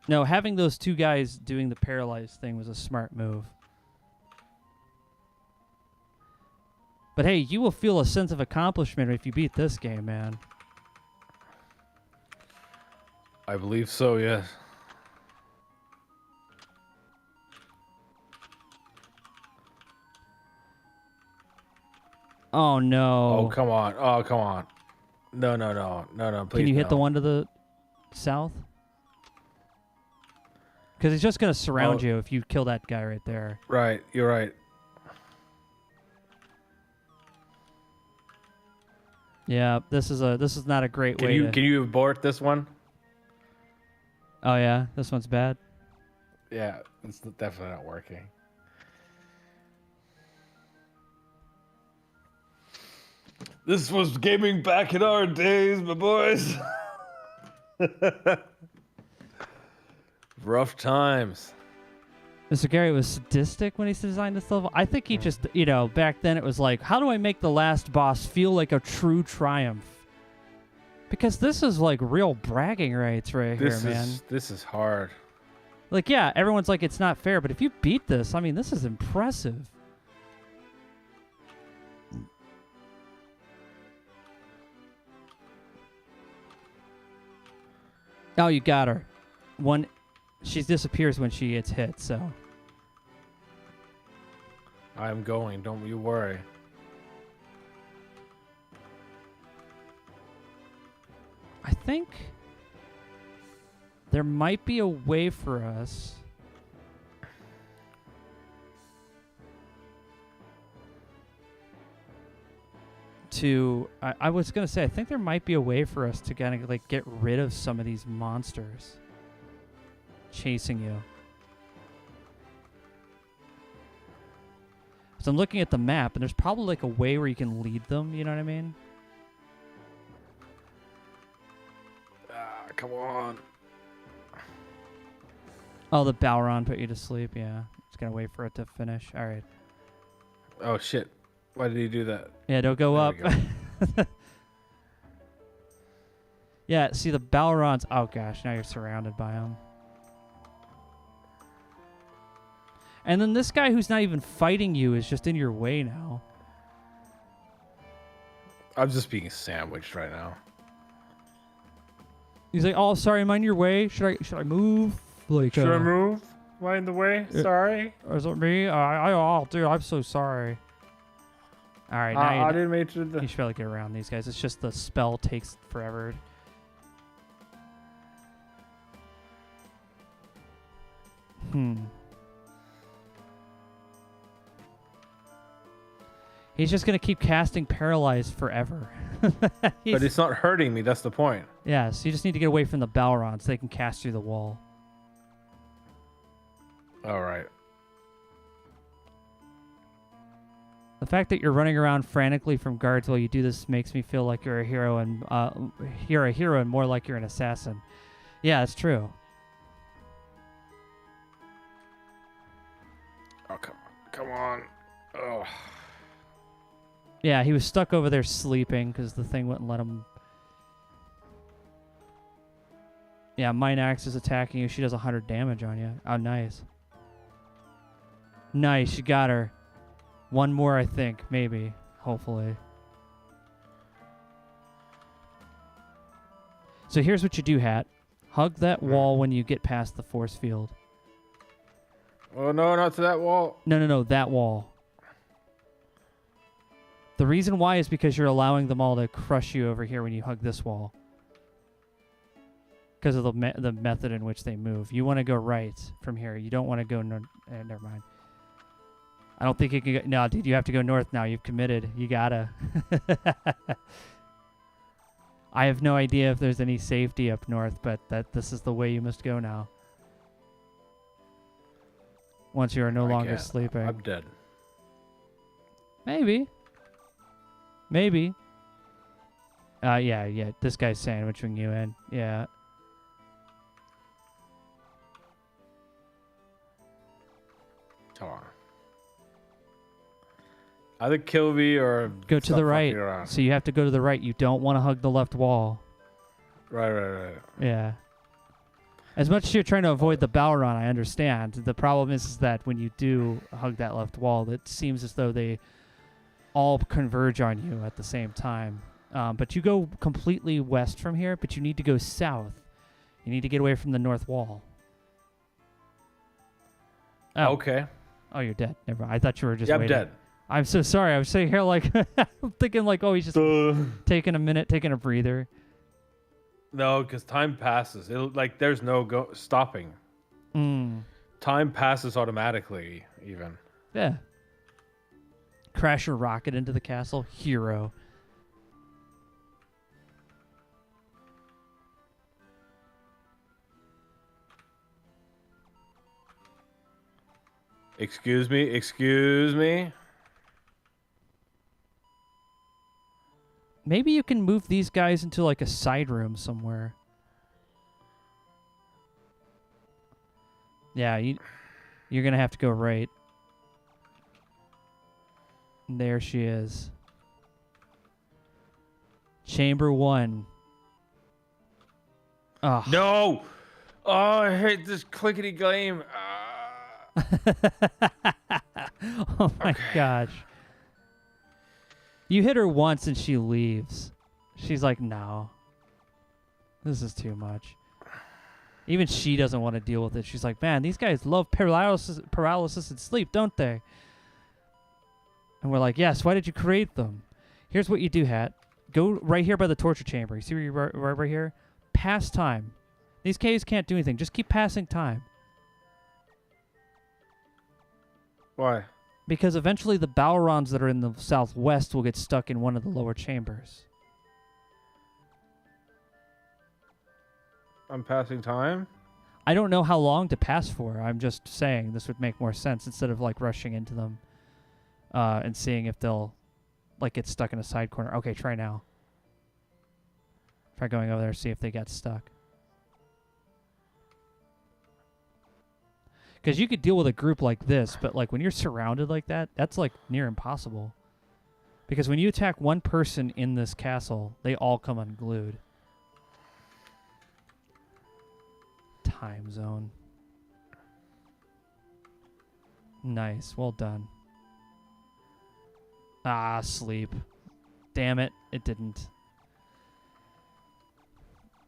No, having those two guys doing the paralyzed thing was a smart move. But hey, you will feel a sense of accomplishment if you beat this game, man. I believe so, yes. Oh, no. Oh, come on. Oh, come on. No, please. Can you hit the one to the south? Because he's just going to surround you if you kill that guy right there. Right, you're right. Yeah, this is not a great way Can you abort this one? Oh yeah, this one's bad. Yeah, it's definitely not working. This was gaming back in our days, my boys. Rough times. Mr. Gary was sadistic when he designed this level. I think he just, you know, back then it was like, how do I make the last boss feel like a true triumph? Because this is like real bragging rights right here, man. This is hard. Like, yeah, everyone's like, it's not fair, but if you beat this, I mean, this is impressive. Oh, you got her. She disappears when she gets hit, so. I'm going, don't you worry. I think there might be a way for us to... I was going to say, I think there might be a way for us to kind of like get rid of some of these monsters chasing you. So I'm looking at the map, and there's probably like a way where you can lead them, you know what I mean? Come on. Oh, the Balron put you to sleep, yeah. Just gonna wait for it to finish. All right. Oh, shit. Why did he do that? Yeah, don't go up. Go. Yeah, see the Balrons. Oh, gosh, now you're surrounded by them. And then this guy who's not even fighting you is just in your way now. I'm just being sandwiched right now. He's like, "Oh, sorry, I'm on your way. Should I move? Like, Should I move? Am I in the way? Sorry. Is it me? Oh, dude, I'm so sorry." All right, now I didn't make it to you should probably get around these guys. It's just the spell takes forever. He's just gonna keep casting Paralyzed forever. But it's not hurting me. That's the point. Yeah, so you just need to get away from the Balron so they can cast through the wall. All right. The fact that you're running around frantically from guards while you do this makes me feel like you're a hero and more like you're an assassin. Yeah, it's true. Oh, come on. Oh. Yeah, he was stuck over there sleeping because the thing wouldn't let him. Yeah, Mine Axe is attacking you. She does 100 damage on you. Oh, nice. Nice, you got her. One more, I think. Maybe. Hopefully. So here's what you do, Hatt. Hug that wall when you get past the force field. Oh, no, not to that wall. No, that wall. The reason why is because you're allowing them all to crush you over here when you hug this wall. Because of the method in which they move. You want to go right from here. You don't want to go... never mind. I don't think you can go... No, dude, you have to go north now. You've committed. You gotta. I have no idea if there's any safety up north, but this is the way you must go now. Once you are no longer sleeping. I'm dead. Maybe. Yeah. This guy's sandwiching you in. Yeah. Come on. Either kill me or go to the right. So you have to go to the right. You don't want to hug the left wall. Right. Yeah. As much as you're trying to avoid the Balron, I understand. The problem is that when you do hug that left wall, it seems as though they all converge on you at the same time. But you go completely west from here, but you need to go south. You need to get away from the north wall. Oh. Okay. Oh, you're dead. Never mind. I thought you were just waiting. I'm dead. I'm so sorry. I was sitting here like, I'm thinking like, oh, he's just taking a minute, taking a breather. No, because time passes. There's no stopping. Time passes automatically, even. Yeah. Crash your rocket into the castle. Hero. Excuse me, excuse me. Maybe you can move these guys into like a side room somewhere. Yeah, you're gonna have to go right. There she is. Chamber 1. Oh. No! Oh, I hate this clickety game. Oh my gosh. You hit her once and she leaves. She's like, no. This is too much. Even she doesn't want to deal with it. She's like, man, these guys love paralysis and sleep, don't they? And we're like, yes, why did you create them? Here's what you do, Hatt. Go right here by the torture chamber. You see where you're right here? Pass time. These caves can't do anything. Just keep passing time. Why? Because eventually the Balrons that are in the southwest will get stuck in one of the lower chambers. I'm passing time? I don't know how long to pass for. I'm just saying this would make more sense instead of like rushing into them and seeing if they'll like get stuck in a side corner. Okay, try now. Try going over there, see if they get stuck. Because you could deal with a group like this, but like when you're surrounded like that, that's like near impossible. Because when you attack one person in this castle, they all come unglued. Time zone. Nice, well done. Ah, sleep. Damn it, it didn't.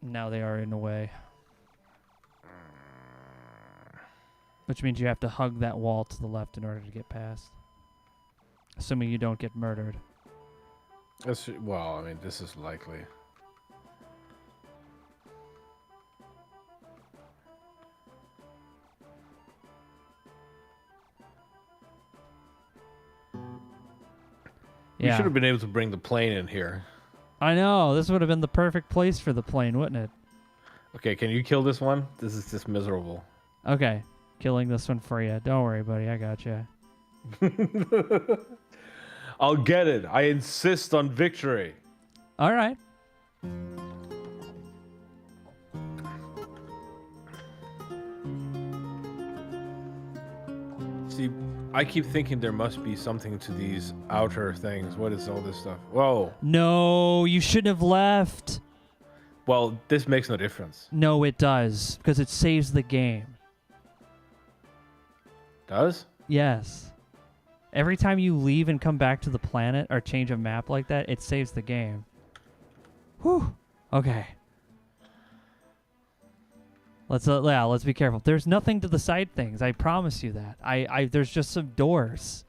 Now they are in the way. Which means you have to hug that wall to the left in order to get past. Assuming you don't get murdered. Well, I mean, this is likely. We Yeah. should have been able to bring the plane in here. I know. This would have been the perfect place for the plane, wouldn't it? Okay, can you kill this one? This is just miserable. Okay. Killing this one for you. Don't worry, buddy. I got you. I'll get it. I insist on victory. All right. See, I keep thinking there must be something to these outer things. What is all this stuff? Whoa. No, you shouldn't have left. Well, this makes no difference. No, it does. Because it saves the game. Does? Yes. Every time you leave and come back to the planet or change a map like that, it saves the game. Whew. Okay. Let's be careful. There's nothing to the side things. I promise you that. There's just some doors.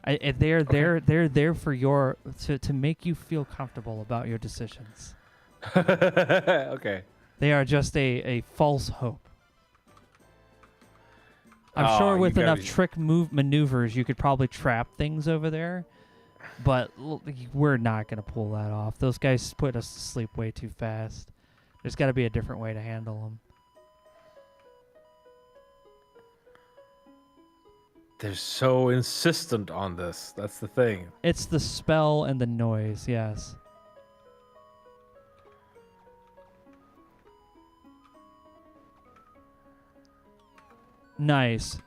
They're there for your to make you feel comfortable about your decisions. Okay. They are just a false hope. I'm sure with enough trick maneuvers, you could probably trap things over there. But we're not going to pull that off. Those guys put us to sleep way too fast. There's got to be a different way to handle them. They're so insistent on this. That's the thing. It's the spell and the noise, yes. Nice.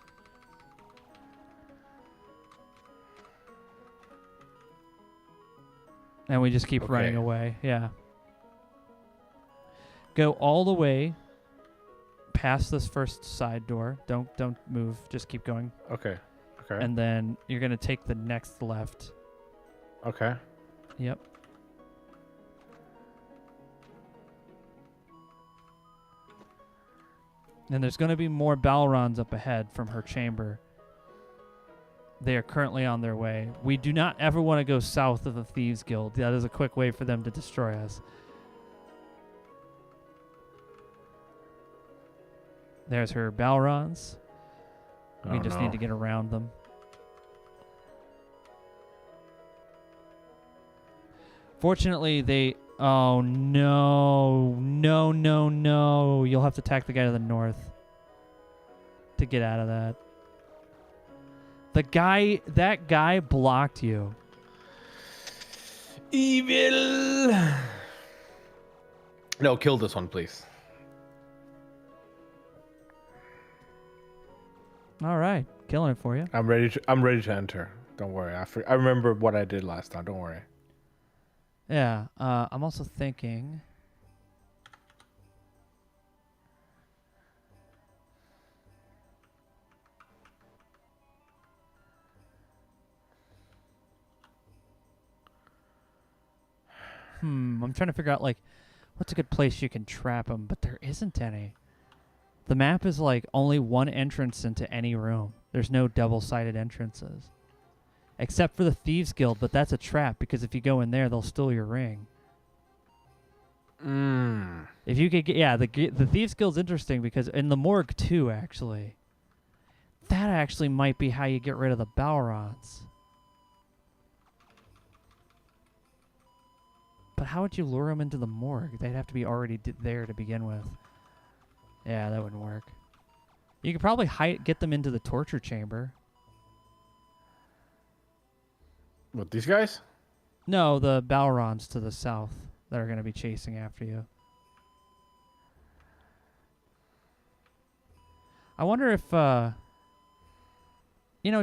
And we just keep running away. Yeah. Go all the way past this first side door. Don't move. Just keep going. Okay. Okay. And then you're going to take the next left. Okay. Yep. And there's going to be more Balrons up ahead from her chamber. They are currently on their way. We do not ever want to go south of the Thieves Guild. That is a quick way for them to destroy us. There's her Balrons. We just need to get around them. Fortunately, they... Oh, no. No, no, no. You'll have to attack the guy to the north to get out of that. That guy blocked you. Evil. No, kill this one, please. All right, killing it for you. I'm ready to enter. Don't worry. I remember what I did last time. Don't worry. Yeah. I'm also thinking. I'm trying to figure out like what's a good place you can trap him, but there isn't any. The map is like only one entrance into any room. There's no double-sided entrances. Except for the Thieves Guild, but that's a trap because if you go in there, they'll steal your ring. If you could get, the Thieves Guild's interesting because in the morgue too, actually. That actually might be how you get rid of the Balrons. But how would you lure them into the morgue? They'd have to be already there to begin with. Yeah, that wouldn't work. You could probably get them into the torture chamber. What, these guys? No, the Balrons to the south that are going to be chasing after you. I wonder if,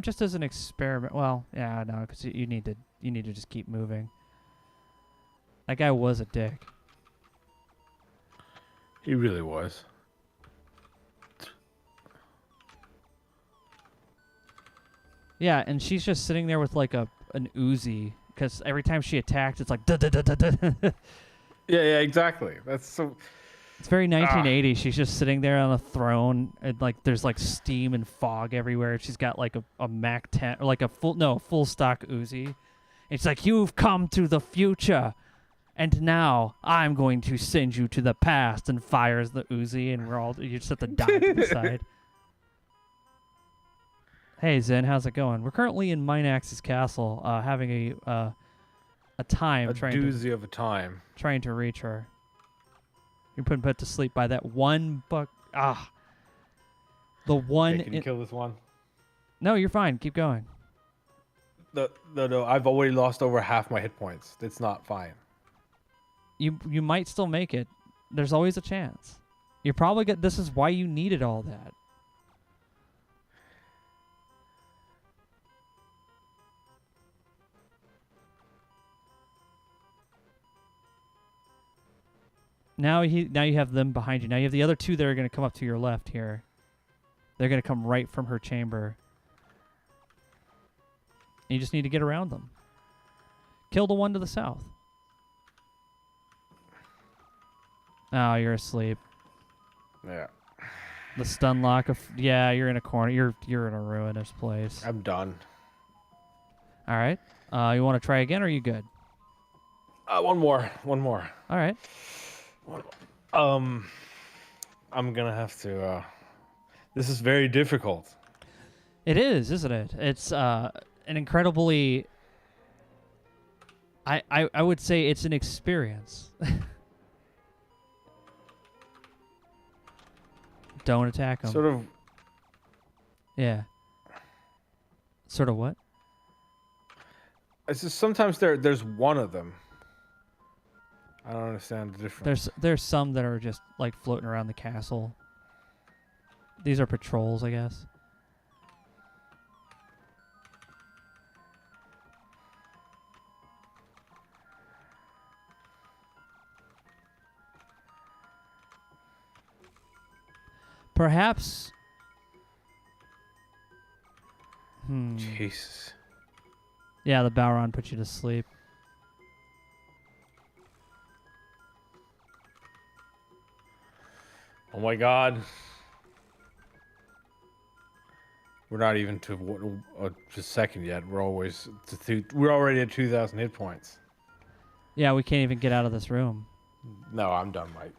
just as an experiment. Well, yeah, no, because you need to just keep moving. That guy was a dick. He really was. Yeah, and she's just sitting there with like an Uzi because every time she attacked, it's like da da da da da. Yeah, exactly. That's so. It's very 1980s. She's just sitting there on a throne, and like there's like steam and fog everywhere. She's got like a Mac 10 or like a full stock Uzi. It's like you've come to the future, and now I'm going to send you to the past. And fires the Uzi, and you just have to die to the side. Hey Zen, how's it going? We're currently in Minax's castle, having a doozy of a time trying to reach her. You're put to sleep by that one buck. The one. Hey, can you kill this one? No, you're fine. Keep going. No. I've already lost over half my hit points. It's not fine. You might still make it. There's always a chance. You're probably good. This is why you needed all that. Now you have them behind you. Now you have the other two that are going to come up to your left here. They're going to come right from her chamber. And you just need to get around them. Kill the one to the south. Oh, you're asleep. Yeah. The stun lock of you're in a corner. You're in a ruinous place. I'm done. All right. You want to try again or are you good? One more. All right. I'm gonna have to. This is very difficult. It is, isn't it? It's an incredibly. I would say it's an experience. Don't attack them. Sort of. Yeah. Sort of what? It's just sometimes there's one of them. I don't understand the difference. There's some that are just like floating around the castle. These are patrols, I guess. Perhaps. Jesus. Yeah, the Balron put you to sleep. Oh my God. We're not even to a second yet. We're already at 2,000 hit points. Yeah, we can't even get out of this room. No, I'm done, Mike.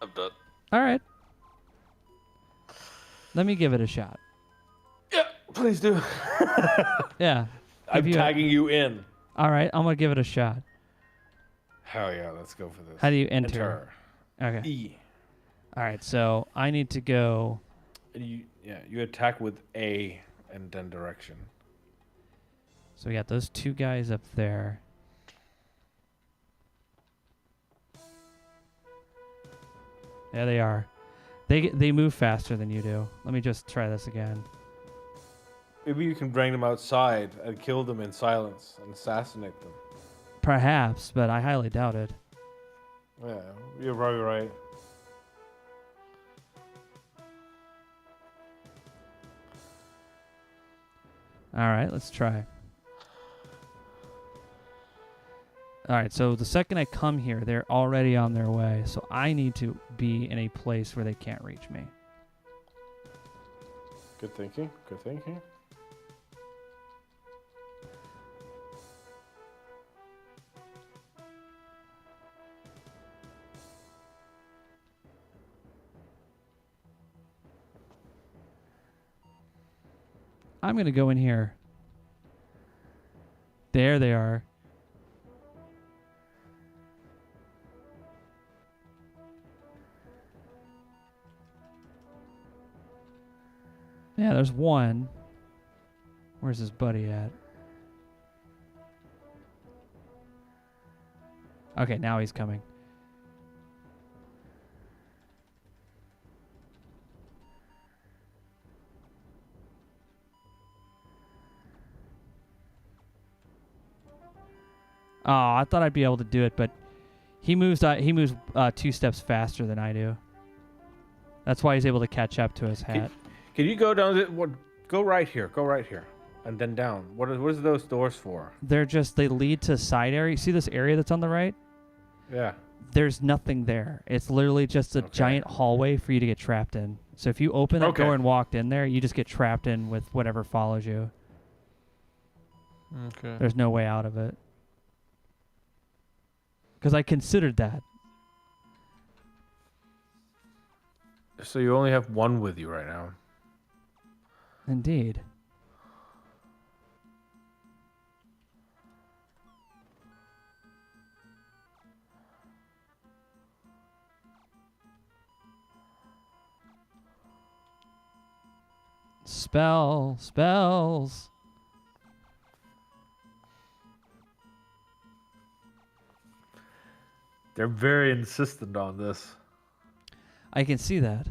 I'm done. All right. Let me give it a shot. Yeah, please do. Yeah. I'm tagging you in. All right, I'm going to give it a shot. Hell yeah, let's go for this. How do you enter? Okay. E. All right, so I need to go. You attack with A and then direction. So we got those two guys up there. There they are. They move faster than you do. Let me just try this again. Maybe you can bring them outside and kill them in silence and assassinate them. Perhaps, but I highly doubt it. Yeah, you're probably right. All right, let's try. All right, so the second I come here, they're already on their way. So I need to be in a place where they can't reach me. Good thinking. Good thinking. I'm going to go in here. There they are. Yeah, there's one. Where's his buddy at? Okay, now he's coming. Oh, I thought I'd be able to do it, but he moves 2 steps faster than I do. That's why he's able to catch up to his hat. Can you go down? Go right here. Go right here, and then down. What is those doors for? They lead to side area. You see this area that's on the right? Yeah. There's nothing there. It's literally just a giant hallway for you to get trapped in. So if you open that door and walked in there, you just get trapped in with whatever follows you. Okay. There's no way out of it. Because I considered that. So you only have one with you right now. Indeed. Spells. They're very insistent on this. I can see that.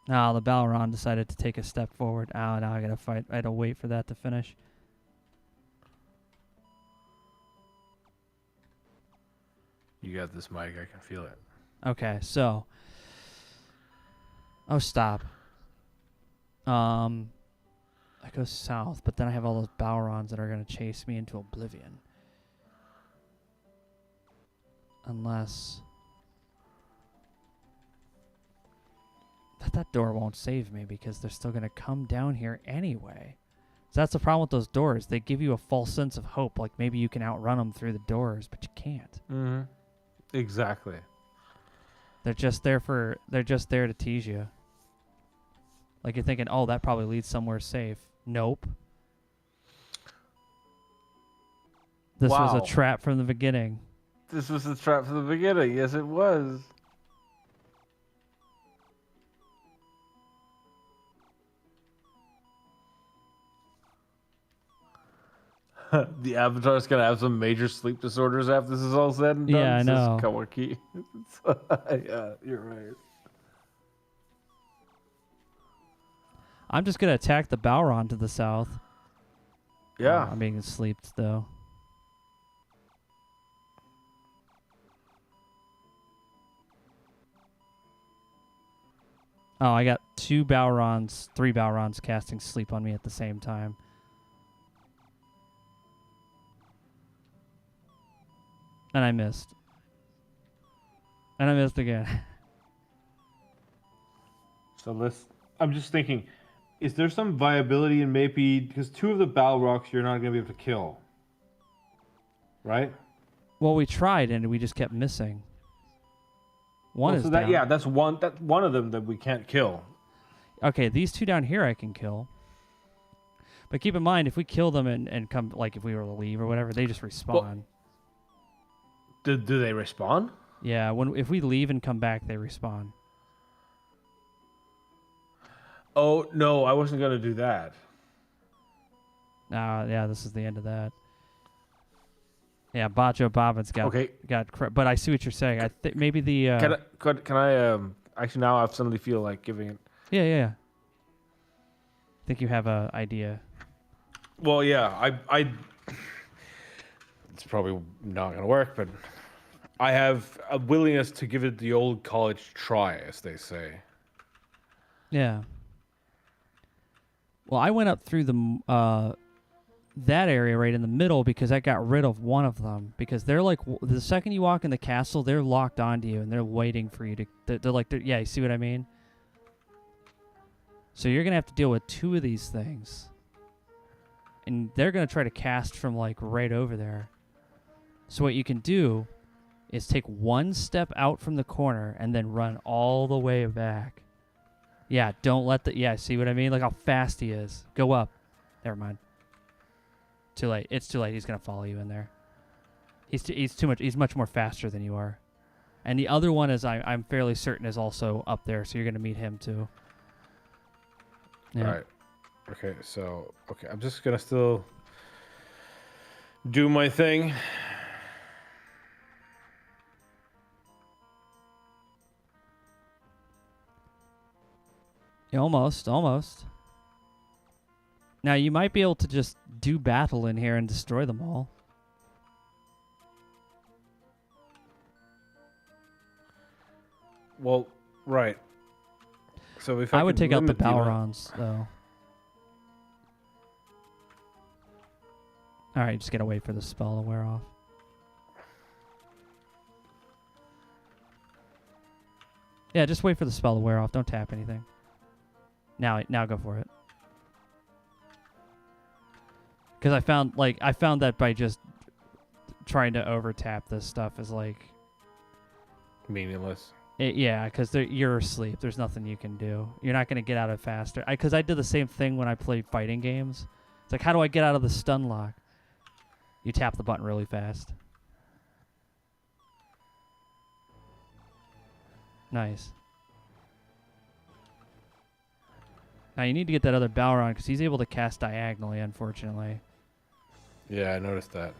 Now the Balron decided to take a step forward. Oh, now I gotta fight. I had to wait for that to finish. You got this, Mike. I can feel it. Okay, so. Oh, stop. I go south, but then I have all those Balrons that are gonna chase me into oblivion. Unless that door won't save me because they're still gonna come down here anyway. So that's the problem with those doors. They give you a false sense of hope, like maybe you can outrun them through the doors, but you can't. Mm-hmm. Exactly. They're just there to tease you. Like you're thinking, oh, that probably leads somewhere safe. Nope. This was a trap from the beginning. This was a trap from the beginning. Yes, it was. The Avatar's gonna have some major sleep disorders after this is all said and done. Yeah, I know. Kawaki. Yeah, you're right. I'm just gonna attack the Balron to the south. Yeah. I'm being asleep though. Oh, I got 3 Balrons casting sleep on me at the same time. And I missed. And I missed again. So I'm just thinking, is there some viability in maybe, because 2 of the Balrogs you're not going to be able to kill, right? Well, we tried and we just kept missing. One is down. Yeah, that's one of them that we can't kill. Okay, these 2 down here I can kill. But keep in mind, if we kill them and come, like if we were to leave or whatever, they just respawn. Well, do they respawn? Yeah, if we leave and come back, they respawn. Oh no, I wasn't gonna do that. Yeah, this is the end of that. Yeah, Bajo Bobbin's Okay, but I see what you're saying. I think maybe the can I actually now I suddenly feel like giving it. yeah. I think you have a idea. Well, yeah, I it's probably not gonna work, but I have a willingness to give it the old college try, as they say. Yeah. Well, I went up through that area right in the middle because I got rid of one of them because they're like the second you walk in the castle, they're locked onto you and they're waiting for you to. Yeah, you see what I mean? So you're gonna have to deal with two of these things, and they're gonna try to cast from like right over there. So what you can do is take one step out from the corner and then run all the way back. Yeah, don't let see what I mean? Like how fast he is. Go up. Never mind. Too late. It's too late. He's going to follow you in there. He's too much. He's much more faster than you are. And the other one is I'm fairly certain is also up there, so you're going to meet him too. Yeah. All right. Okay, I'm just gonna still do my thing. Yeah, almost. Now you might be able to just do battle in here and destroy them all. Well, right. So if I would could take out the limit amount- Balrons, though. All right, just gotta wait for the spell to wear off. Yeah, just wait for the spell to wear off. Don't tap anything. Now go for it. Because I found that by just trying to over tap this stuff is like meaningless. yeah, because you're asleep. There's nothing you can do. You're not gonna get out of it faster. Because I did the same thing when I played fighting games. It's like, how do I get out of the stun lock? You tap the button really fast. Nice. Now you need to get that other Balron because he's able to cast diagonally, unfortunately. Yeah, I noticed that.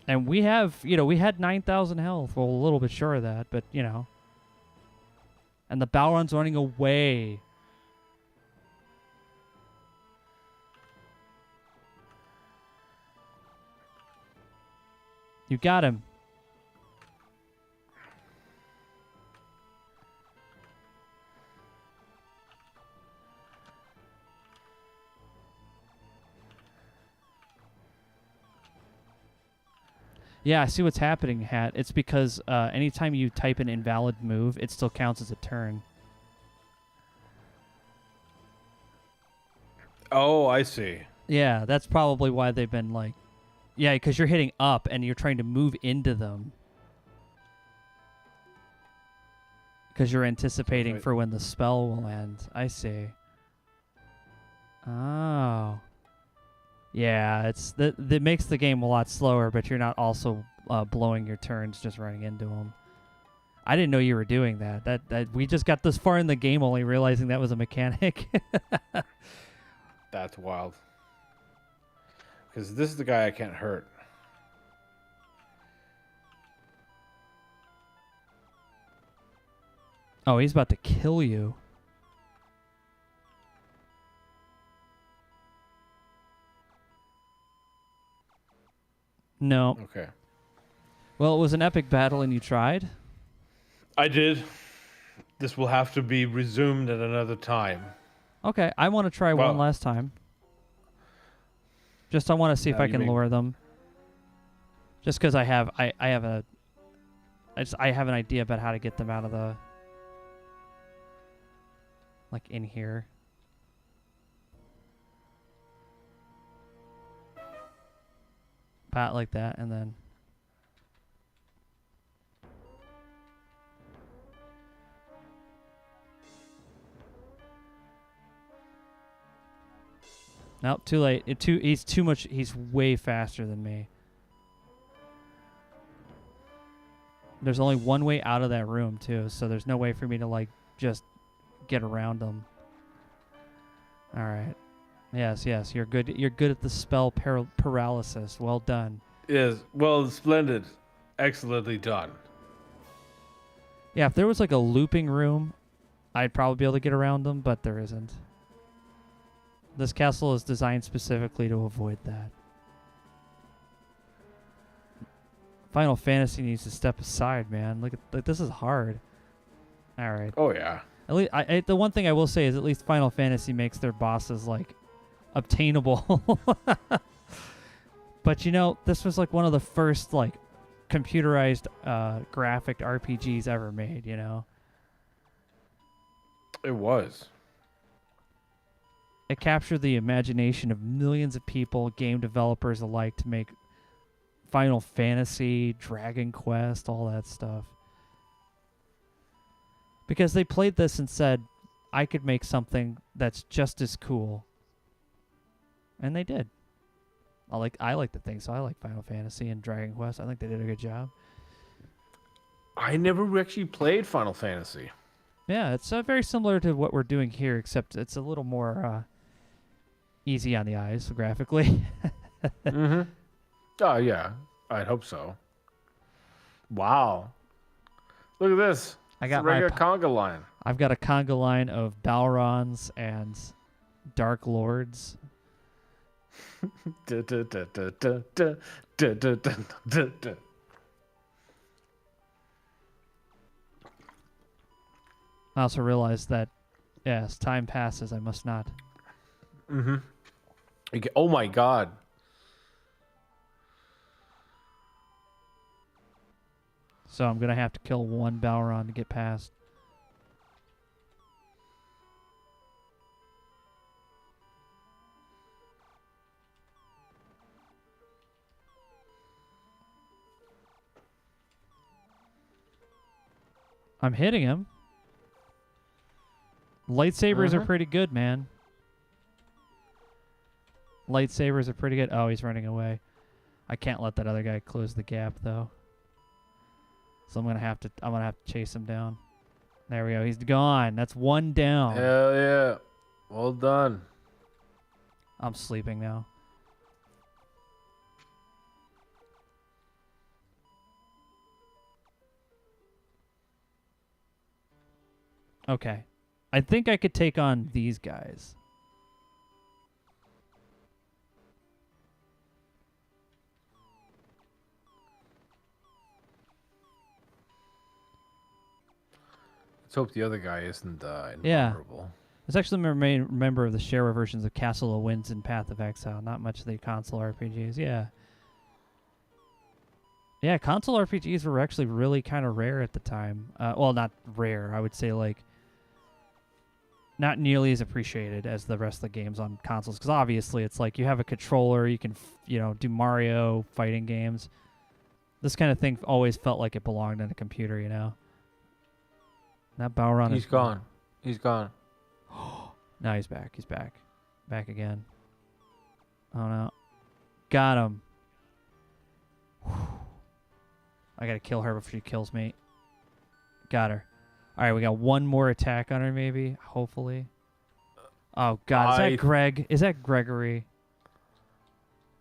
And we have, we had 9,000 health. Well, a little bit short of that, but, And the Balron's running away. You got him. Yeah, I see what's happening, Hatt. It's because anytime you type an invalid move, it still counts as a turn. Oh, I see. Yeah, that's probably why they've been like... Yeah, because you're hitting up and you're trying to move into them. Because you're anticipating Right. for when the spell will end. I see. Oh. Yeah, that makes the game a lot slower, but you're not also blowing your turns just running into them. I didn't know you were doing that. That we just got this far in the game only realizing that was a mechanic. That's wild. Because this is the guy I can't hurt. Oh, he's about to kill you. No. Okay. Well, it was an epic battle and you tried. I did. This will have to be resumed at another time. Okay, I want to try one Well- last time. Just I want to see if I you can mean- lure them. Just because I have an idea about how to get them out of the like in here. Pat like that and then nope, too late. He's too much. He's way faster than me. There's only one way out of that room too, so there's no way for me to like just get around them. All right. Yes, yes. You're good. You're good at the spell paralysis. Well done. Yes, well, splendid. Excellently done. Yeah, if there was like a looping room, I'd probably be able to get around them, but there isn't. This castle is designed specifically to avoid that. Final Fantasy needs to step aside, man. Look, this is hard. All right. Oh, yeah. At least, the one thing I will say is at least Final Fantasy makes their bosses like obtainable. But you know, this was like one of the first like computerized graphic RPGs ever made, you know. It was. It captured the imagination of millions of people, game developers alike, to make Final Fantasy, Dragon Quest, all that stuff. Because they played this and said, I could make something that's just as cool. And they did. I like the thing, so I like Final Fantasy and Dragon Quest. I think they did a good job. I never actually played Final Fantasy. Yeah, it's very similar to what we're doing here, except it's a little more easy on the eyes graphically. Mm-hmm. Oh, yeah. I'd hope so. Wow. Look at this. I got it's a regular conga line. I've got a conga line of Balrons and Dark Lords. I also realized that, yes, time passes. I must not. Mm-hmm. Oh my god. So I'm going to have to kill one Balron to get past. I'm hitting him. Lightsabers are pretty good, man. Lightsabers are pretty good. Oh, he's running away. I can't let that other guy close the gap, though. So I'm gonna have to chase him down. There we go. He's gone. That's one down. Hell yeah. Well done. I'm sleeping now. Okay. I think I could take on these guys. Let's hope the other guy isn't Yeah. invulnerable. It's actually a main member of the shareware versions of Castle of Winds and Path of Exile. Not much of the console RPGs. Yeah. Yeah, console RPGs were actually really kind of rare at the time. Well, not rare. I would say like not nearly as appreciated as the rest of the games on consoles. Because obviously it's like you have a controller. You can, do Mario fighting games. This kind of thing always felt like it belonged in a computer, you know? That Balron He's gone. He's gone. No, he's back. He's back. Back again. Oh, no. Got him. I gotta kill her before she kills me. Got her. Alright, we got one more attack on her, maybe. Hopefully. Oh, God. Is that Greg? Is that Gregory?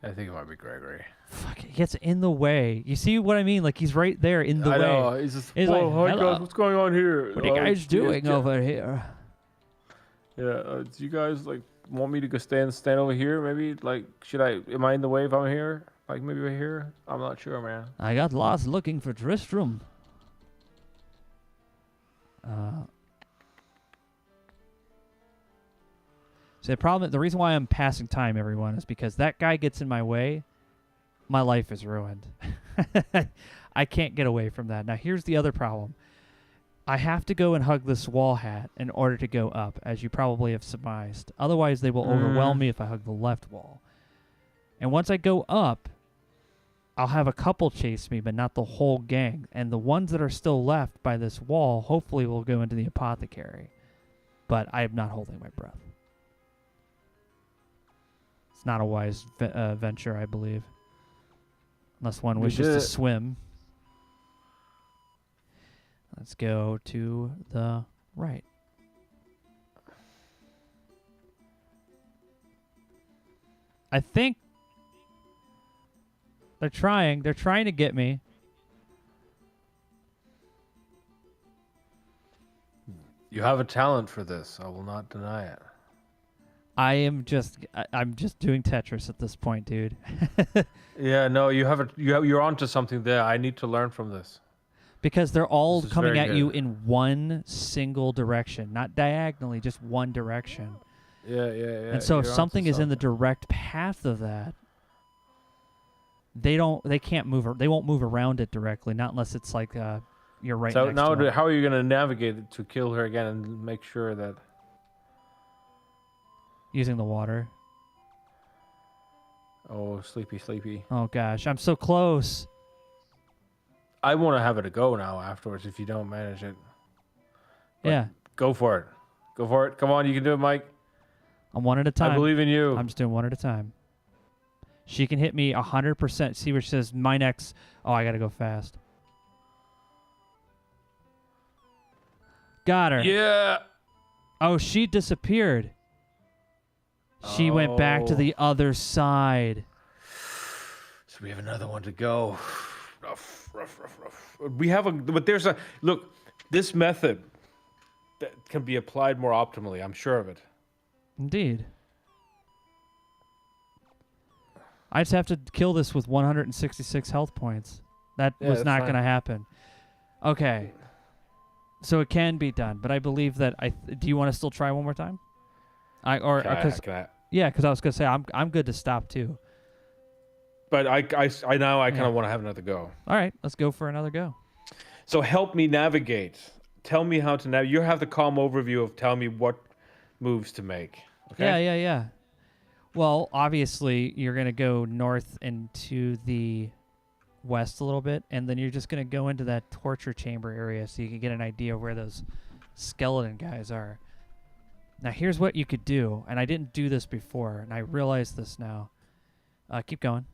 I think it might be Gregory. Fuck, he gets in the way. You see what I mean? Like, he's right there in the way. I know. He's just, He's whoa, like, hi hello. guys, what's going on here? What are you guys doing over here? Yeah, do you guys, like, want me to go stand over here? Maybe, like, am I in the way if I'm here? Like, maybe right here? I'm not sure, man. I got lost looking for Tristram. So the reason why I'm passing time, everyone, is because that guy gets in my way. My life is ruined. I can't get away from that. Now, here's the other problem. I have to go and hug this wall hat in order to go up, as you probably have surmised. Otherwise, they will overwhelm me if I hug the left wall. And once I go up, I'll have a couple chase me, but not the whole gang. And the ones that are still left by this wall hopefully will go into the apothecary. But I am not holding my breath. It's not a wise venture, I believe. Unless one wishes to swim. Let's go to the right. I think they're trying. They're trying to get me. You have a talent for this. I will not deny it. I'm just doing Tetris at this point, dude. Yeah, no, you're onto something there. I need to learn from this. Because they're all This is coming very at you good. in one single direction, not diagonally, just one direction. Yeah. And so if you're onto something is in the something. direct path of that, they can't move, they won't move around it directly, not unless it's like you're right So next now, to it. how are you going to navigate it to kill her again and make sure that? Using the water. Oh, sleepy. Oh gosh, I'm so close. I want to have it a go now afterwards if you don't manage it. But Yeah, Go for it. Go for it. Come on, you can do it, Mike. I'm one at a time. I believe in you. I'm just doing one at a time. She can hit me 100%. See where she says my next. Oh, I gotta go fast. Got her. Yeah. Oh, she disappeared. She went back to Oh. the other side. So we have another one to go. Rough. We have but there's a look. This method that can be applied more optimally. I'm sure of it. Indeed. I just have to kill this with 166 health points. That Yeah, was that's not fine. going to happen. Okay. So it can be done, but I believe that do you want to still try one more time? Can I- Yeah, cuz I was going to say I'm good to stop too. But I now I kind Yeah. of want to have another go. All right, let's go for another go. So help me navigate. Tell me how to navigate. You have the calm overview of tell me what moves to make. Okay. Yeah. Well, obviously, you're going to go north into the west a little bit, and then you're just going to go into that torture chamber area so you can get an idea of where those skeleton guys are. Now, here's what you could do, and I didn't do this before, and I realize this now. Keep going.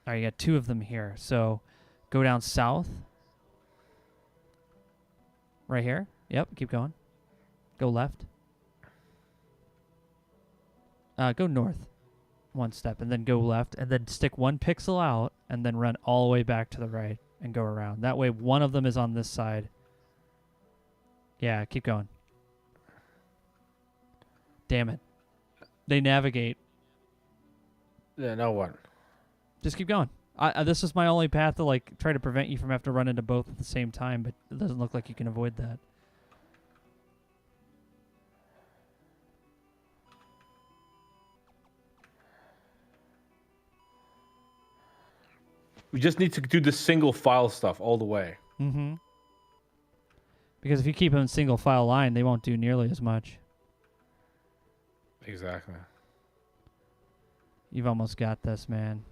All right, you got 2 of them here. So go down south. Right here. Yep, keep going. Go left. Go north 1 step, and then go left, and then stick 1 pixel out, and then run all the way back to the right and go around. That way, one of them is on this side. Yeah, keep going. Damn it. They navigate. Yeah. Now what? Just keep going. This is my only path to like try to prevent you from having to run into both at the same time, but it doesn't look like you can avoid that. We just need to do the single file stuff all the way. Mm-hmm. Because if you keep them in single file line, they won't do nearly as much. Exactly. You've almost got this, man.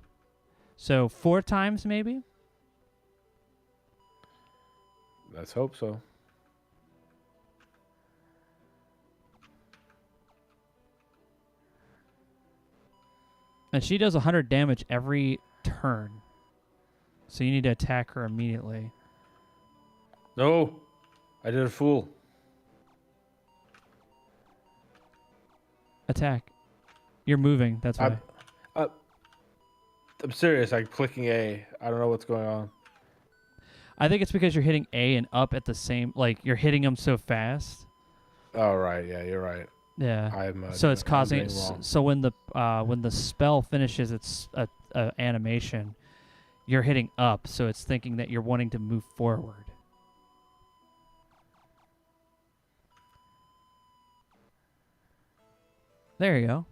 So 4 times maybe? Let's hope so. And she does 100 damage every turn. So you need to attack her immediately. No, I did a fool. Attack. You're moving, that's why. I'm serious. I'm clicking A. I don't know what's going on. I think it's because you're hitting A and up at the same... Like, you're hitting them so fast. Oh right, yeah, you're right. Yeah. I'm. So it's I'm causing... doing wrong. So when the spell finishes its animation, you're hitting up, so it's thinking that you're wanting to move forward. There you go.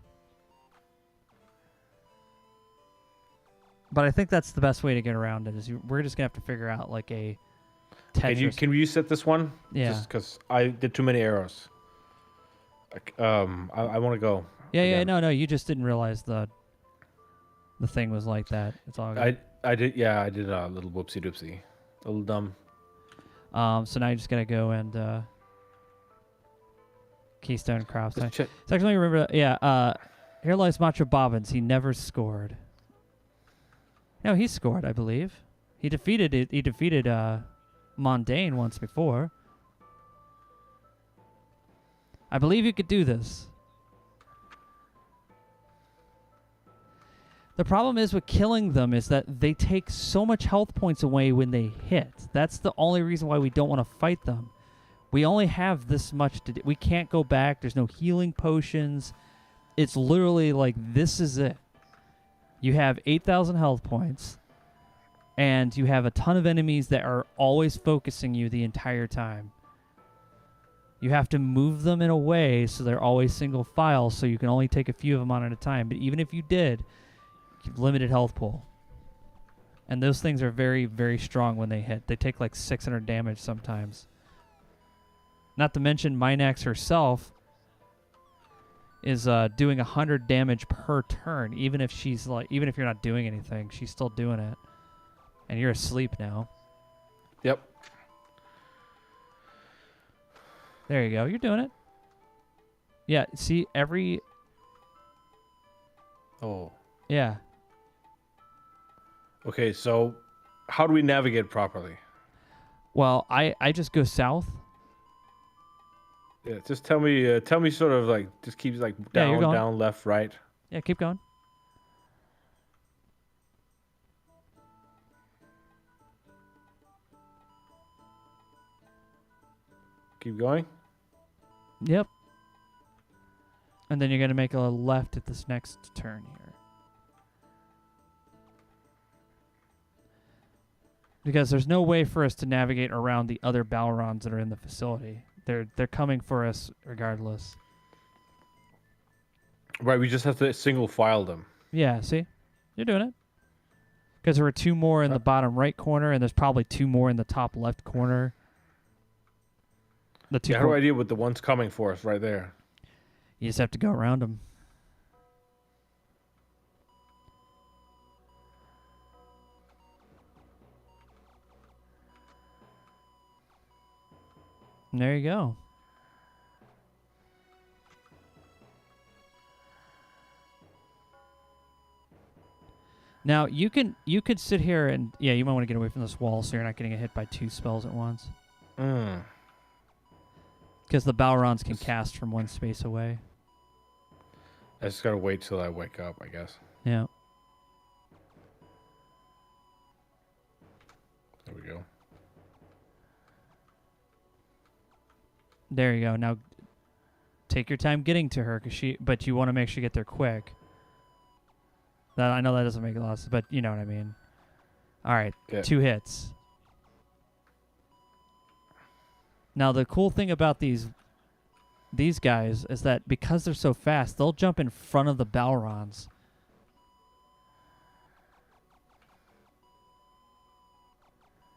But I think that's the best way to get around it. We're just gonna have to figure out like a Tetris. Can you set this one? Yeah. Just because I did too many arrows. Like, I want to go. Yeah. again. No. You just didn't realize the thing was like that. It's all good. I did. Yeah, I did a little whoopsie doopsie. A little dumb. So now you just gotta go and Keystone Crops. Just check. It's actually remember. Yeah. Here lies Macho Bobbins. He never scored. No, he scored, I believe. He defeated Mondane once before. I believe you could do this. The problem is with killing them is that they take so much health points away when they hit. That's the only reason why we don't want to fight them. We only have this much to do. We can't go back. There's no healing potions. It's literally like, this is it. You have 8,000 health points, and you have a ton of enemies that are always focusing you the entire time. You have to move them in a way so they're always single file, so you can only take a few of them on at a time. But even if you did, you've limited health pool. And those things are very, very strong when they hit. They take like 600 damage sometimes. Not to mention, Minax herself is doing 100 damage per turn. Even if you're not doing anything, she's still doing it. And you're asleep now. Yep. There you go. You're doing it. Yeah. See every. Oh. Yeah. Okay, so how do we navigate properly? Well, I just go south. Yeah, just tell me sort of like, just keep like Yeah, you're down, going. down, left, right. Yeah, keep going. Keep going. Yep. And then you're going to make a left at this next turn here. Because there's no way for us to navigate around the other Balrons that are in the facility. They're coming for us regardless. Right, we just have to single file them. Yeah, see? You're doing it. Because there were 2 more in the bottom right corner, and there's probably 2 more in the top left corner. The 2 Yeah, how do I deal with the ones coming for us right there? You just have to go around them. And there you go. Now you could sit here and you might want to get away from this wall so you're not getting hit by 2 spells at once. Because the Balrons can cast from 1 space away. I just gotta wait till I wake up, I guess. Yeah. There we go. There you go. Now, take your time getting to her, but you want to make sure you get there quick. I know that doesn't make a lot of sense, but you know what I mean. All right, Yeah. 2 hits. Now, the cool thing about these guys is that because they're so fast, they'll jump in front of the Balrons.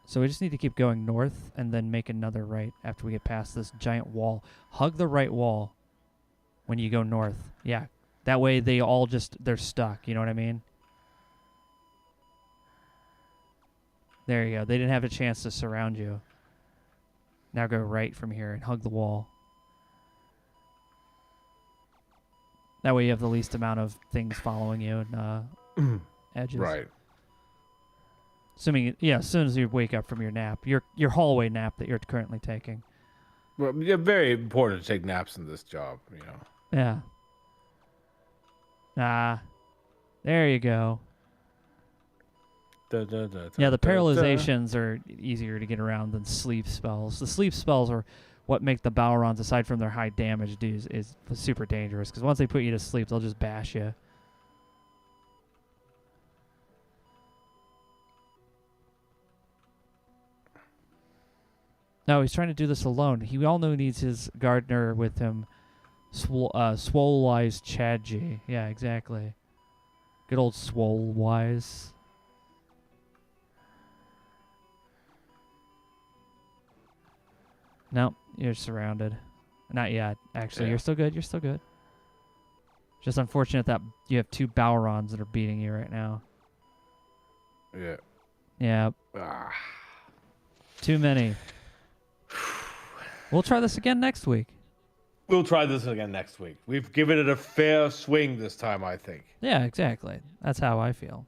So we just need to keep going north and then make another right after we get past this giant wall. Hug the right wall when you go north. Yeah. That way they all they're stuck. You know what I mean? There you go. They didn't have a chance to surround you. Now go right from here and hug the wall. That way you have the least amount of things following you and edges. Right. Assuming, as soon as you wake up from your nap, your hallway nap that you're currently taking. Well, yeah, very important to take naps in this job, you know. Yeah. There you go. Yeah, the paralyzations are easier to get around than sleep spells. The sleep spells are what make the Balrons, aside from their high damage, is super dangerous. Because once they put you to sleep, they'll just bash you. No, he's trying to do this alone. He all needs his gardener with him. Swole-wise Chadji. Yeah, exactly. Good old Swole-wise. No, you're surrounded. Not yet, actually. Yeah. You're still good. You're still good. Just unfortunate that you have 2 Balrons that are beating you right now. Yeah. Yeah. Ah. Too many. We'll try this again next week. We'll try this again next week. We've given it a fair swing this time, I think. Yeah, exactly. That's how I feel.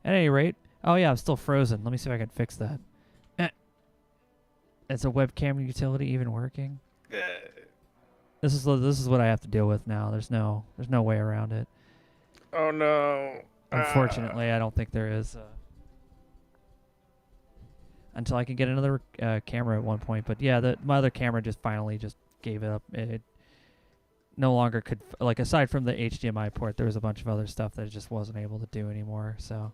At any rate, oh yeah, I'm still frozen. Let me see if I can fix that. Is a webcam utility even working? This is what I have to deal with now. There's no way around it. Oh no. Unfortunately, I don't think there is. Until I can get another camera at one point. But yeah, my other camera just finally just gave it up. It no longer could, like, aside from the HDMI port, there was a bunch of other stuff that it just wasn't able to do anymore. So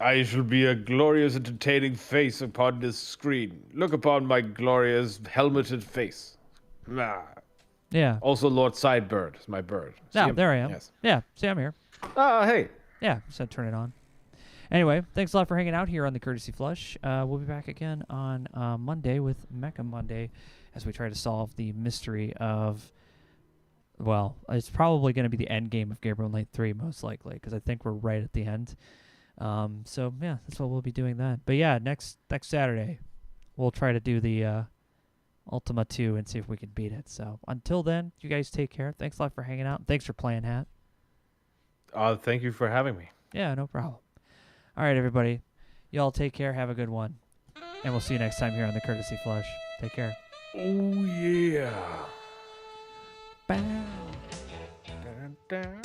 I shall be a glorious, entertaining face upon this screen. Look upon my glorious, helmeted face. Ah. yeah. Also, Lord Sidebird is my bird. See Yeah, him? there I am. Yes. Yeah, see, I'm here. Hey. Yeah, so turn it on. Anyway, thanks a lot for hanging out here on the Courtesy Flush. We'll be back again on Monday with Mecha Monday as we try to solve the mystery of, well, it's probably going to be the end game of Gabriel Knight 3, most likely, because I think we're right at the end. So, yeah, that's what we'll be doing then. But, yeah, next Saturday, we'll try to do the Ultima 2 and see if we can beat it. So, until then, you guys take care. Thanks a lot for hanging out. Thanks for playing, Hatt. Thank you for having me. Yeah, no problem. All right, everybody. Y'all take care. Have a good one. And we'll see you next time here on the Courtesy Flush. Take care. Oh, yeah. Bow. Dun, dun.